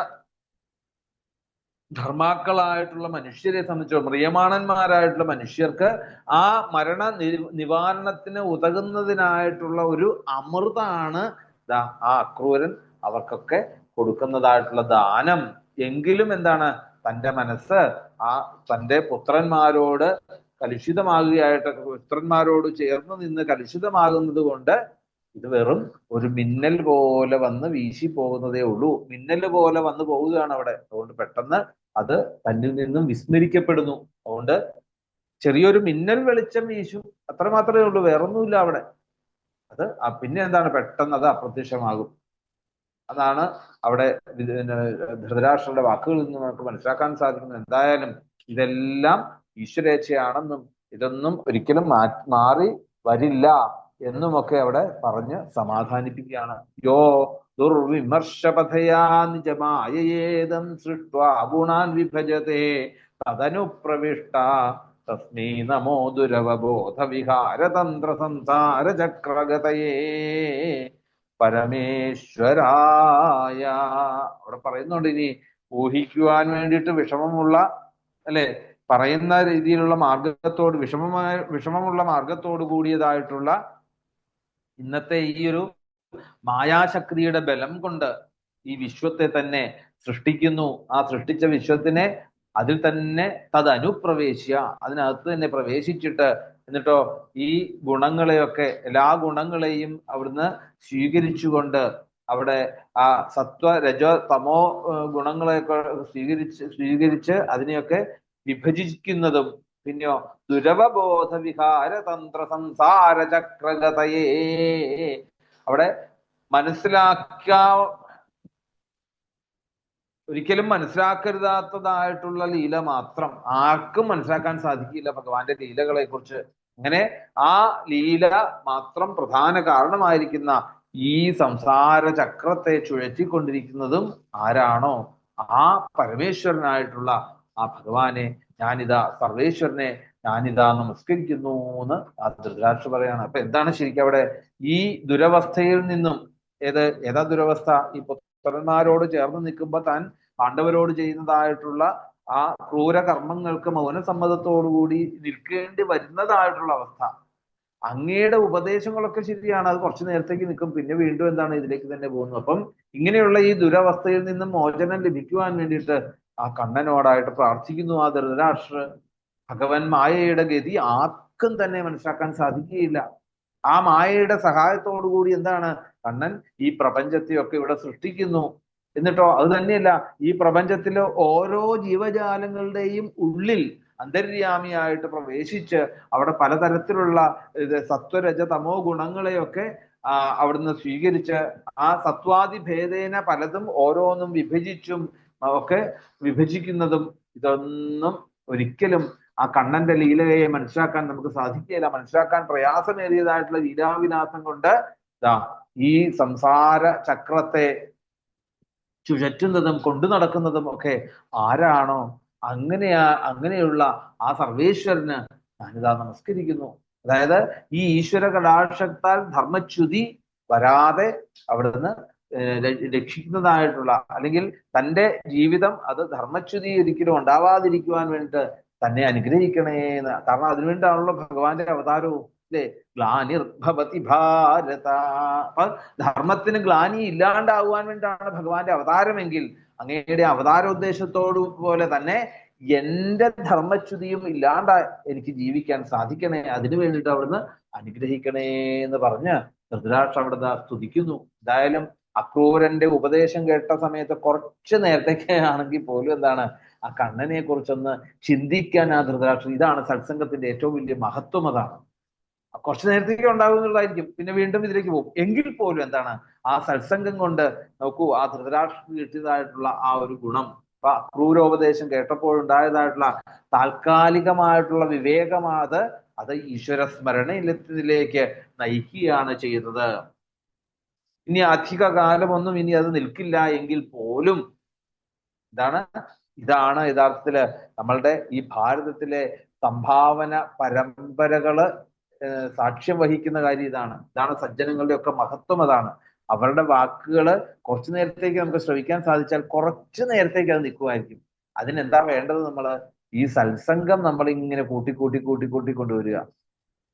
ധർമാക്കളായിട്ടുള്ള മനുഷ്യരെ സംബന്ധിച്ചോ പ്രിയമാണന്മാരായിട്ടുള്ള മനുഷ്യർക്ക് ആ മരണ നിവാരണത്തിന് ഉതകുന്നതിനായിട്ടുള്ള ഒരു അമൃതാണ് ആ അക്രൂരൻ അവർക്കൊക്കെ കൊടുക്കുന്നതായിട്ടുള്ള ദാനം. എങ്കിലും എന്താണ്? തൻ്റെ മനസ്സ് ആ തൻ്റെ പുത്രന്മാരോട് കലുഷിതമാകുകയായിട്ടൊക്കെ, പുത്രന്മാരോട് ചേർന്ന് നിന്ന് കലുഷിതമാകുന്നത് കൊണ്ട് ഇത് വെറും ഒരു മിന്നൽ പോലെ വന്ന് വീശി പോകുന്നതേ ഉള്ളൂ. മിന്നൽ പോലെ വന്നു പോവുകയാണ് അവിടെ. അതുകൊണ്ട് പെട്ടെന്ന് അത് തന്നിൽ നിന്നും വിസ്മരിക്കപ്പെടുന്നു. അതുകൊണ്ട് ചെറിയൊരു മിന്നൽ വെളിച്ചം വീശും, അത്ര മാത്രമേ ഉള്ളൂ, വേറൊന്നുമില്ല അവിടെ. അത് പിന്നെ എന്താണ്? പെട്ടെന്ന് അത് അപ്രത്യക്ഷമാകും. അതാണ് അവിടെ ധൃതരാഷ്ട്രയുടെ വാക്കുകളിൽ നിന്ന് നമുക്ക് മനസ്സിലാക്കാൻ സാധിക്കുന്നത്. എന്തായാലും ഇതെല്ലാം ഈശ്വരേച്ഛയാണെന്നും ഇതൊന്നും ഒരിക്കലും മാറി വരില്ല എന്നുമൊക്കെ അവിടെ പറഞ്ഞ് സമാധാനിപ്പിക്കുകയാണ്. യോ ദുർവിമർശപഥയാ നിജമായേദം സൃഷ്ട്വാ ഗുണാൻ വിഭജത്തെ തദനുപ്രവിഷ്ട തസ്മൈ നമോ ദുരവബോധ വിഹാരതന്ത്ര സംസാര ചക്രഗതയേ പരമേശ്വരായ. അവിടെ പറയുന്നുണ്ട്, ഇനി ഊഹിക്കുവാൻ വേണ്ടിയിട്ട് വിഷമമുള്ള, അല്ലെ, പറയുന്ന രീതിയിലുള്ള മാർഗത്തോട് വിഷമമുള്ള മാർഗത്തോട് കൂടിയതായിട്ടുള്ള ഇന്നത്തെ ഈ ഒരു മായാശക്തിയുടെ ബലം കൊണ്ട് ഈ വിശ്വത്തെ തന്നെ സൃഷ്ടിക്കുന്നു. ആ സൃഷ്ടിച്ച വിശ്വത്തിനെ അതിൽ തന്നെ തദനുപ്രവേശ്യ, അതിനകത്ത് തന്നെ പ്രവേശിച്ചിട്ട്, എന്നിട്ടോ ഈ ഗുണങ്ങളെയൊക്കെ, എല്ലാ ഗുണങ്ങളെയും അവിടുന്ന് സ്വീകരിച്ചുകൊണ്ട് അവിടെ ആ സത്വ രജ തമോ ഗുണങ്ങളെയൊക്കെ സ്വീകരിച്ച് അതിനെയൊക്കെ വിഭജിക്കുന്നതും, പിന്നെയോ ദുരവബോധ വിഹാര തന്ത്ര സംസാര ചക്രഗതയേ, അവിടെ ഒരിക്കലും മനസ്സിലാക്കരുതാത്തതായിട്ടുള്ള ലീല മാത്രം, ആർക്കും മനസ്സിലാക്കാൻ സാധിക്കില്ല ഭഗവാന്റെ ലീലകളെ കുറിച്ച്. അങ്ങനെ ആ ലീല മാത്രം പ്രധാന കാരണമായിരിക്കുന്ന ഈ സംസാര ചക്രത്തെ ചുഴറ്റിക്കൊണ്ടിരിക്കുന്നതും ആരാണോ ആ പരമേശ്വരനായിട്ടുള്ള ആ ഭഗവാനെ ഞാനിതാ, സർവേശ്വരനെ ഞാനിതാ നമസ്കരിക്കുന്നു എന്ന് ആ ധൃതരാഷ്ട്ര പറയാണ്. അപ്പൊ എന്താണ് ശരിക്കും അവിടെ ഈ ദുരവസ്ഥയിൽ നിന്നും, ഏതാ ദുരവസ്ഥ? ഈ പുത്രന്മാരോട് ചേർന്ന് നിൽക്കുമ്പോൾ താൻ പാണ്ഡവരോട് ചെയ്യുന്നതായിട്ടുള്ള ആ ക്രൂര കർമ്മങ്ങൾക്ക് മൗനസമ്മതത്തോടുകൂടി നിൽക്കേണ്ടി വരുന്നതായിട്ടുള്ള അവസ്ഥ. അങ്ങയുടെ ഉപദേശങ്ങളൊക്കെ ശരിയാണ്, അത് കുറച്ചു നേരത്തേക്ക് നിൽക്കും, പിന്നെ വീണ്ടും എന്താണ് ഇതിലേക്ക് തന്നെ പോകുന്നു. അപ്പം ഇങ്ങനെയുള്ള ഈ ദുരവസ്ഥയിൽ നിന്നും മോചനം ലഭിക്കുവാൻ വേണ്ടിയിട്ട് ആ കണ്ണനോടായിട്ട് പ്രാർത്ഥിക്കുന്നു ആ ധൃതരാഷ്ട്ര. ഭഗവൻ മായയുടെ ഗതി ആർക്കും തന്നെ മനസ്സിലാക്കാൻ സാധിക്കുകയില്ല. ആ മായയുടെ സഹായത്തോടു കൂടി എന്താണ് കണ്ണൻ ഈ പ്രപഞ്ചത്തെയൊക്കെ ഇവിടെ സൃഷ്ടിക്കുന്നു. എന്നിട്ടോ അത് തന്നെയല്ല, ഈ പ്രപഞ്ചത്തിലെ ഓരോ ജീവജാലങ്ങളുടെയും ഉള്ളിൽ അന്തര്യാമിയായിട്ട് പ്രവേശിച്ച് അവിടെ പലതരത്തിലുള്ള സത്വരജ തമോ ഗുണങ്ങളെയൊക്കെ അവിടുന്ന് സ്വീകരിച്ച് ആ സത്വാദി ഭേദേന പലതും ഓരോന്നും വിഭജിച്ചും ഒക്കെ വിഭജിക്കുന്നതും, ഇതൊന്നും ഒരിക്കലും ആ കണ്ണന്റെ ലീലയെ മനസ്സിലാക്കാൻ നമുക്ക് സാധിക്കുകയില്ല. മനസ്സിലാക്കാൻ പ്രയാസമേറിയതായിട്ടുള്ള ലീലാവിലാസം കൊണ്ട് ഈ സംസാര ചക്രത്തെ ചുഴറ്റുന്നതും കൊണ്ടു നടക്കുന്നതും ഒക്കെ ആരാണോ അങ്ങനെയുള്ള ആ സർവേശ്വരന് ഞാനിതാ നമസ്കരിക്കുന്നു. അതായത് ഈ ഈശ്വര കടാക്ഷത്താൽ ധർമ്മച്യുതി വരാതെ അവിടുന്ന് രക്ഷിക്കുന്നതായിട്ടുള്ള, അല്ലെങ്കിൽ തൻ്റെ ജീവിതം അത് ധർമ്മച്യുതി ഒരിക്കലും ഉണ്ടാവാതിരിക്കുവാൻ വേണ്ടിയിട്ട് തന്നെ അനുഗ്രഹിക്കണേ എന്ന്. കാരണം അതിനുവേണ്ടിയാണല്ലോ ഭഗവാന്റെ അവതാരവും, അല്ലേ? ഗ്ലാനിർഭവതി ഭാരത. അപ്പൊ ധർമ്മത്തിന് ഗ്ലാനി ഇല്ലാണ്ടാകുവാൻ വേണ്ടിയാണ് ഭഗവാന്റെ അവതാരമെങ്കിൽ അങ്ങയുടെ അവതാരോദ്ദേശത്തോടു പോലെ തന്നെ എന്റെ ധർമ്മച്യുതിയും ഇല്ലാണ്ട എനിക്ക് ജീവിക്കാൻ സാധിക്കണേ, അതിനു വേണ്ടിയിട്ട് അവിടുന്ന് അനുഗ്രഹിക്കണേ എന്ന് പറഞ്ഞ് ധൃതരാഷ്ട്ര അവിടുന്ന് സ്തുതിക്കുന്നു. എന്തായാലും അക്രൂരന്റെ ഉപദേശം കേട്ട സമയത്ത് കുറച്ചു നേരത്തേക്ക് ആണെങ്കിൽ പോലും എന്താണ് ആ കണ്ണനെ കുറിച്ചൊന്ന് ചിന്തിക്കാൻ ആ ധൃതരാഷ്ട്രം. ഇതാണ് സത്സംഗത്തിന്റെ ഏറ്റവും വലിയ മഹത്വം. അതാണ് കുറച്ചു നേരത്തേക്ക് ഉണ്ടാകുന്നതായിരിക്കും, പിന്നെ വീണ്ടും ഇതിലേക്ക് പോകും. എങ്കിൽ പോലും എന്താണ് ആ സത്സംഗം കൊണ്ട് നോക്കൂ ആ ധൃതരാഷ്ട്രം കിട്ടിയതായിട്ടുള്ള ആ ഒരു ഗുണം, അപ്പൊ അക്രൂരോപദേശം കേട്ടപ്പോഴുണ്ടായതായിട്ടുള്ള താൽക്കാലികമായിട്ടുള്ള വിവേകമാണ് അത് ഈശ്വര സ്മരണയിലേക്ക് നയിക്കുകയാണ് ചെയ്യുന്നത്. ഇനി അധിക കാലമൊന്നും ഇനി അത് നിൽക്കില്ല എങ്കിൽ പോലും ഇതാണ് യഥാർത്ഥത്തില് നമ്മളുടെ ഈ ഭാരതത്തിലെ സംഭാവന പരമ്പരകള് സാക്ഷ്യം വഹിക്കുന്ന കാര്യം. ഇതാണ് സജ്ജനങ്ങളുടെ ഒക്കെ മഹത്വം. അതാണ് അവരുടെ വാക്കുകള് കുറച്ചു നേരത്തേക്ക് നമുക്ക് ശ്രവിക്കാൻ സാധിച്ചാൽ കുറച്ചു നേരത്തേക്ക് അത് നിൽക്കുമായിരിക്കും. അതിനെന്താ വേണ്ടത്? നമ്മള് ഈ സത്സംഗം നമ്മളിങ്ങനെ കൂട്ടി കൊണ്ടുവരിക.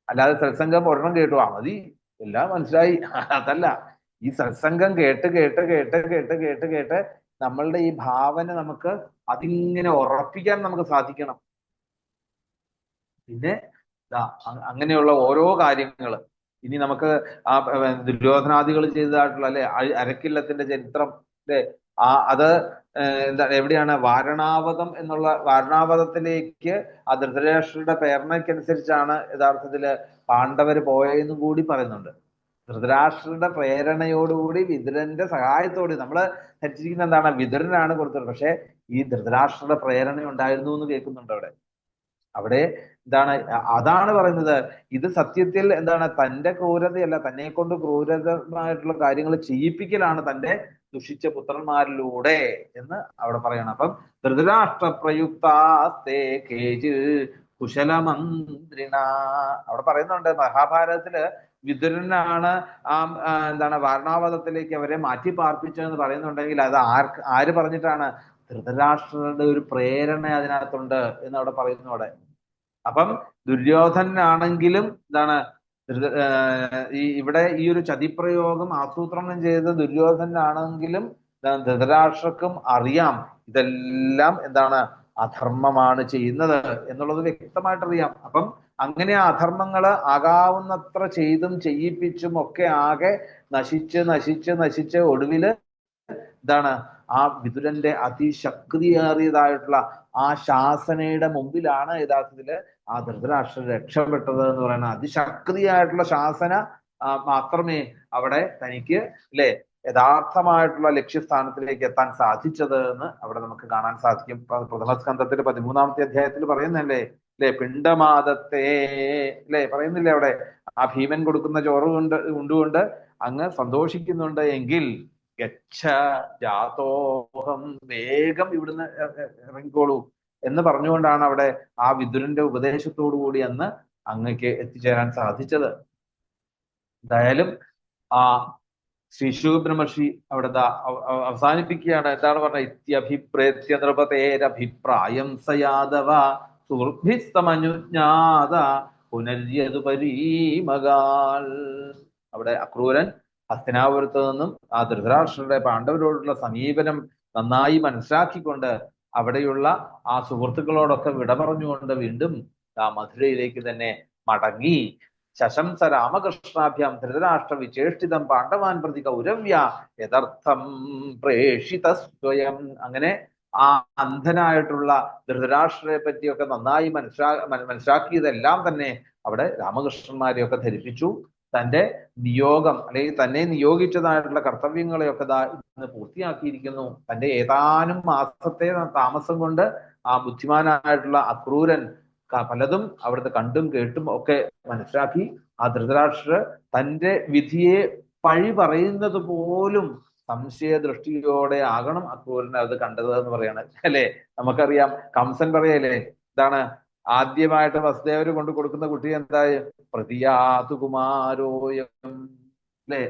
അല്ലാതെ സത്സംഗം ഒരെണ്ണം കേട്ടു മതി എല്ലാം മനസ്സിലായി അതല്ല. ഈ സത്സംഗം കേട്ട് നമ്മളുടെ ഈ ഭാവന നമുക്ക് അതിങ്ങനെ ഉറപ്പിക്കാൻ നമുക്ക് സാധിക്കണം. പിന്നെ അങ്ങനെയുള്ള ഓരോ കാര്യങ്ങൾ ഇനി നമുക്ക് ആ ദുര്യോധനാദികൾ ചെയ്തതായിട്ടുള്ള അല്ലെ അരക്കില്ലത്തിന്റെ ചരിത്രം അല്ലെ അത് എവിടെയാണ്? വാരണാവതത്തിലേക്ക് ആ ധൃതരാഷ്ട്രയുടെ പ്രേരണയ്ക്കനുസരിച്ചാണ് യഥാർത്ഥത്തില് പാണ്ഡവര് പോയതെന്നും കൂടി പറയുന്നുണ്ട്. ധൃതരാഷ്ട്രരുടെ പ്രേരണയോടുകൂടി വിതുരന്റെ സഹായത്തോടെ നമ്മള് ധരിച്ചിരിക്കുന്ന എന്താണ്, വിതുരനാണ് കൊടുത്തത്. പക്ഷെ ഈ ധൃതരാഷ്ട്രരുടെ പ്രേരണ ഉണ്ടായിരുന്നു എന്ന് കേൾക്കുന്നുണ്ട് അവിടെ. അവിടെ എന്താണ്, അതാണ് പറയുന്നത്. ഇത് സത്യത്തിൽ എന്താണ്, തന്റെ ക്രൂരതയല്ല, തന്നെ കൊണ്ട് ക്രൂരമായിട്ടുള്ള കാര്യങ്ങൾ ചെയ്യിപ്പിക്കലാണ് തന്റെ ദുഷിച്ച പുത്രന്മാരിലൂടെ എന്ന് അവിടെ പറയണം. അപ്പം ധൃതരാഷ്ട്ര പ്രയുക്താസ്തേ കേചി കുശലമന്ത്രിണ അവിടെ പറയുന്നുണ്ട്. മഹാഭാരതത്തില് വിതുരനാണ് എന്താണ് വാരണാവതത്തിലേക്ക് അവരെ മാറ്റി പാർപ്പിച്ചതെന്ന് പറയുന്നുണ്ടെങ്കിൽ അത് ആര് പറഞ്ഞിട്ടാണ്? ധൃതരാഷ്ട്രരുടെ ഒരു പ്രേരണ അതിനകത്തുണ്ട് എന്ന് അവിടെ പറയുന്നു അവിടെ. അപ്പം ദുര്യോധനാണെങ്കിലും എന്താണ്, ഇവിടെ ഈ ഒരു ചതിപ്രയോഗം ആസൂത്രണം ചെയ്ത ദുര്യോധനാണെങ്കിലും ധൃതരാഷ്ട്രക്കും അറിയാം ഇതെല്ലാം എന്താണ് അധർമ്മമാണ് ചെയ്യുന്നത് എന്നുള്ളത് വ്യക്തമായിട്ടറിയാം. അപ്പം അങ്ങനെ ആ അധർമ്മങ്ങള് ആകാവുന്നത്ര ചെയ്തും ചെയ്യിപ്പിച്ചും ഒക്കെ ആകെ നശിച്ച് നശിച്ച് നശിച്ച് ഒടുവില് എന്താണ് ആ വിതുരന്റെ അതിശക്തിയേറിയതായിട്ടുള്ള ആ ശാസനയുടെ മുമ്പിലാണ് യഥാർത്ഥത്തില് ആ ധൃതരാഷ്ട്രൻ രക്ഷപ്പെട്ടത് എന്ന് പറയുന്നത്. അതിശക്തിയായിട്ടുള്ള ശാസന മാത്രമേ അവിടെ തനിക്ക് അല്ലെ യഥാർത്ഥമായിട്ടുള്ള ലക്ഷ്യസ്ഥാനത്തിലേക്ക് എത്താൻ സാധിച്ചത് എന്ന് അവിടെ നമുക്ക് കാണാൻ സാധിക്കും. പ്രഥമസ്കന്ധത്തിൽ 13-ാമത്തെ അധ്യായത്തിൽ പറയുന്നല്ലേ, അല്ലെ, പിണ്ടമാദത്തെ അല്ലെ പറയുന്നില്ലേ അവിടെ, ആ ഭീമൻ കൊടുക്കുന്ന ചോറ് ഉണ്ടുകൊണ്ട് അങ്ങ് സന്തോഷിക്കുന്നുണ്ട് എങ്കിൽ ഗച്ഛ ജാതോഹം, വേഗം ഇവിടുന്ന് ഇറങ്ങിക്കോളൂ എന്ന് പറഞ്ഞുകൊണ്ടാണ് അവിടെ ആ വിതുരന്റെ ഉപദേശത്തോടു കൂടി അന്ന് അങ്ങക്ക് എത്തിച്ചേരാൻ സാധിച്ചത്. എന്തായാലും ആ ശ്രീ ശുകബ്രഹ്മർഷി അവിടെ അവസാനിപ്പിക്കുകയാണ്. എന്താണ് പറഞ്ഞത്? ഇത്യഭിപ്രേത്യ നൃപതേരഭിപ്രായം സയാദവ സുഹൃദ്ഭിസ്തമനുജ്ഞാത പുനര്യതുപരീമകാൽ. അവിടെ അക്രൂരൻ ഹസ്തിനാപുരത്ത് നിന്നും ആ ധൃതരാഷ്ട്രരുടെ പാണ്ഡവരോടുള്ള സമീപനം നന്നായി മനസ്സിലാക്കിക്കൊണ്ട് അവിടെയുള്ള ആ സുഹൃത്തുക്കളോടൊക്കെ വിട പറഞ്ഞുകൊണ്ട് വീണ്ടും ആ മധുരയിലേക്ക് തന്നെ മടങ്ങി. ശശംസ രാമകൃഷ്ണാഭ്യാം ധൃതരാഷ്ട്ര വിചേഷ്ടിതം പാണ്ഡവാൻ പ്രതി കൗരവ്യ യഥർത്ഥം പ്രേഷിത സ്വയം. അങ്ങനെ ആ അന്ധനായിട്ടുള്ള ധൃതരാഷ്ട്രയെ പറ്റിയൊക്കെ നന്നായി മനസ്സിലാക്കിയതെല്ലാം തന്നെ അവിടെ രാമകൃഷ്ണന്മാരെയൊക്കെ ധരിപ്പിച്ചു. തന്റെ നിയോഗം അല്ലെങ്കിൽ തന്നെ നിയോഗിച്ചതായിട്ടുള്ള കർത്തവ്യങ്ങളെയൊക്കെ ഇന്ന് പൂർത്തിയാക്കിയിരിക്കുന്നു. തന്റെ ഏതാനും മാസത്തെ താമസം കൊണ്ട് ആ ബുദ്ധിമാനായിട്ടുള്ള അക്രൂരൻ പലതും അവിടുത്തെ കണ്ടും കേട്ടും ഒക്കെ മനസ്സിലാക്കി. ആ ധൃതരാഷ്ട്രർ തന്റെ വിധിയെ പഴി പറയുന്നത് പോലും സംശയദൃഷ്ടിയോടെ ആകണം അക്രൂരൻ അത് കണ്ടത് എന്ന് പറയാണ് അല്ലെ. നമുക്കറിയാം, കംസൻ പറയല്ലേ, എന്താണ് ആദ്യമായിട്ട് വസുദേവര് കൊണ്ട് കൊടുക്കുന്ന കുട്ടി എന്തായി? പ്രതിയാതു കുമാരോയം, അല്ലെ,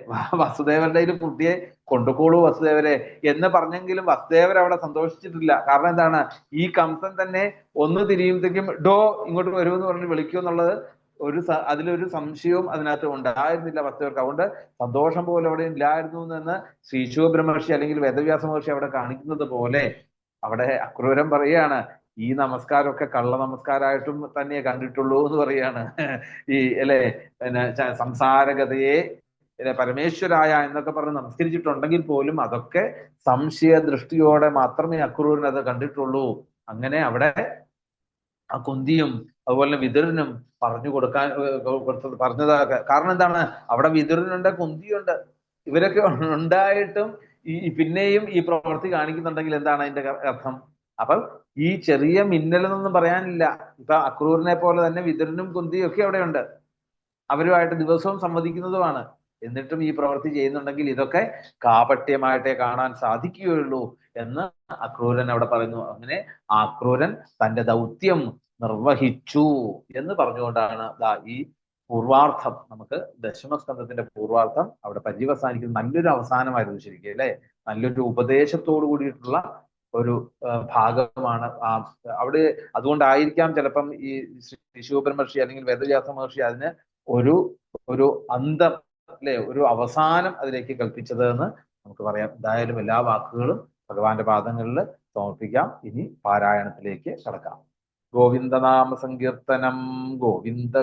വസുദേവരുടെ കുട്ടിയെ കൊണ്ടുപോളൂ വസുദേവരെ എന്ന് പറഞ്ഞെങ്കിലും വസുദേവർ അവിടെ സന്തോഷിച്ചിട്ടില്ല. കാരണം എന്താണ്, ഈ കംസൻ തന്നെ ഒന്ന് തിരിയുമ്പോഴത്തേക്കും ഡോ ഇങ്ങോട്ട് വരുമെന്ന് പറഞ്ഞ് വിളിക്കൂ എന്നുള്ളത് അതിലൊരു സംശയവും അതിനകത്ത് ഉണ്ടായിരുന്നില്ല വസുദേവർക്ക്. അതുകൊണ്ട് സന്തോഷം പോലെ അവിടെ ഇല്ലായിരുന്നു എന്ന് ശ്രീ ശുകബ്രഹ്മർഷി അല്ലെങ്കിൽ വേദവ്യാസ മഹർഷി അവിടെ കാണിക്കുന്നത് പോലെ അവിടെ അക്രൂരൻ പറയുകയാണ്, ഈ നമസ്കാരമൊക്കെ കള്ള നമസ്കാരമായിട്ടും തന്നെ കണ്ടിട്ടുള്ളൂ എന്ന് പറയാണ്. ഈ അല്ലെ പിന്നെ സംസാരഗതയെ പരമേശ്വരായ എന്നൊക്കെ പറഞ്ഞ് നമസ്കരിച്ചിട്ടുണ്ടെങ്കിൽ പോലും അതൊക്കെ സംശയ ദൃഷ്ടിയോടെ മാത്രമേ അക്രൂരൻ അത് കണ്ടിട്ടുള്ളൂ. അങ്ങനെ അവിടെ ആ കുന്തിയും അതുപോലെ വിതുരനും പറഞ്ഞു പറഞ്ഞതാകെ. കാരണം എന്താണ്, അവിടെ വിതുരനുണ്ട്, കുന്തിയുണ്ട്, ഇവരൊക്കെ ഉണ്ടായിട്ടും പിന്നെയും ഈ പ്രവൃത്തി കാണിക്കുന്നുണ്ടെങ്കിൽ എന്താണ് അതിന്റെ അർത്ഥം? അപ്പൊ ഈ ചെറിയ മിന്നലെന്നൊന്നും പറയാനില്ല. ഇപ്പൊ അക്രൂരനെ പോലെ തന്നെ വിതുരനും കുന്തിയും ഒക്കെ അവിടെയുണ്ട്. അവരുമായിട്ട് ദിവസവും സംവദിക്കുന്നതുമാണ്. എന്നിട്ടും ഈ പ്രവൃത്തി ചെയ്യുന്നുണ്ടെങ്കിൽ ഇതൊക്കെ കാപട്യമായിട്ടേ കാണാൻ സാധിക്കുകയുള്ളൂ എന്ന് അക്രൂരൻ അവിടെ പറയുന്നു. അങ്ങനെ ആ അക്രൂരൻ തന്റെ ദൗത്യം നിർവഹിച്ചു എന്ന് പറഞ്ഞുകൊണ്ടാണ് ഈ പൂർവാർത്ഥം, നമുക്ക് ദശമസ്കന്ധത്തിന്റെ പൂർവാർത്ഥം അവിടെ പര്യവസാനിക്കുന്ന നല്ലൊരു അവസാനമായിരുന്നു ശരിക്കും അല്ലെ. നല്ലൊരു ഉപദേശത്തോടു കൂടിയിട്ടുള്ള ഒരു ഭാഗമാണ് അവിടെ. അതുകൊണ്ടായിരിക്കാം ചിലപ്പം ഈ ശുകബ്രഹ്മർഷി അല്ലെങ്കിൽ വേദവ്യാസ മഹർഷി അതിന് ഒരു അന്തം അല്ലെ, ഒരു അവസാനം അതിലേക്ക് കൽപ്പിച്ചത് എന്ന് നമുക്ക് പറയാം. എന്തായാലും എല്ലാ വാക്കുകളും ഭഗവാന്റെ പാദങ്ങളിൽ സമർപ്പിക്കാം. ഇനി പാരായണത്തിലേക്ക് കടക്കാം. ഗോവിന്ദനാമ സങ്കീർത്തനം. ഗോവിന്ദ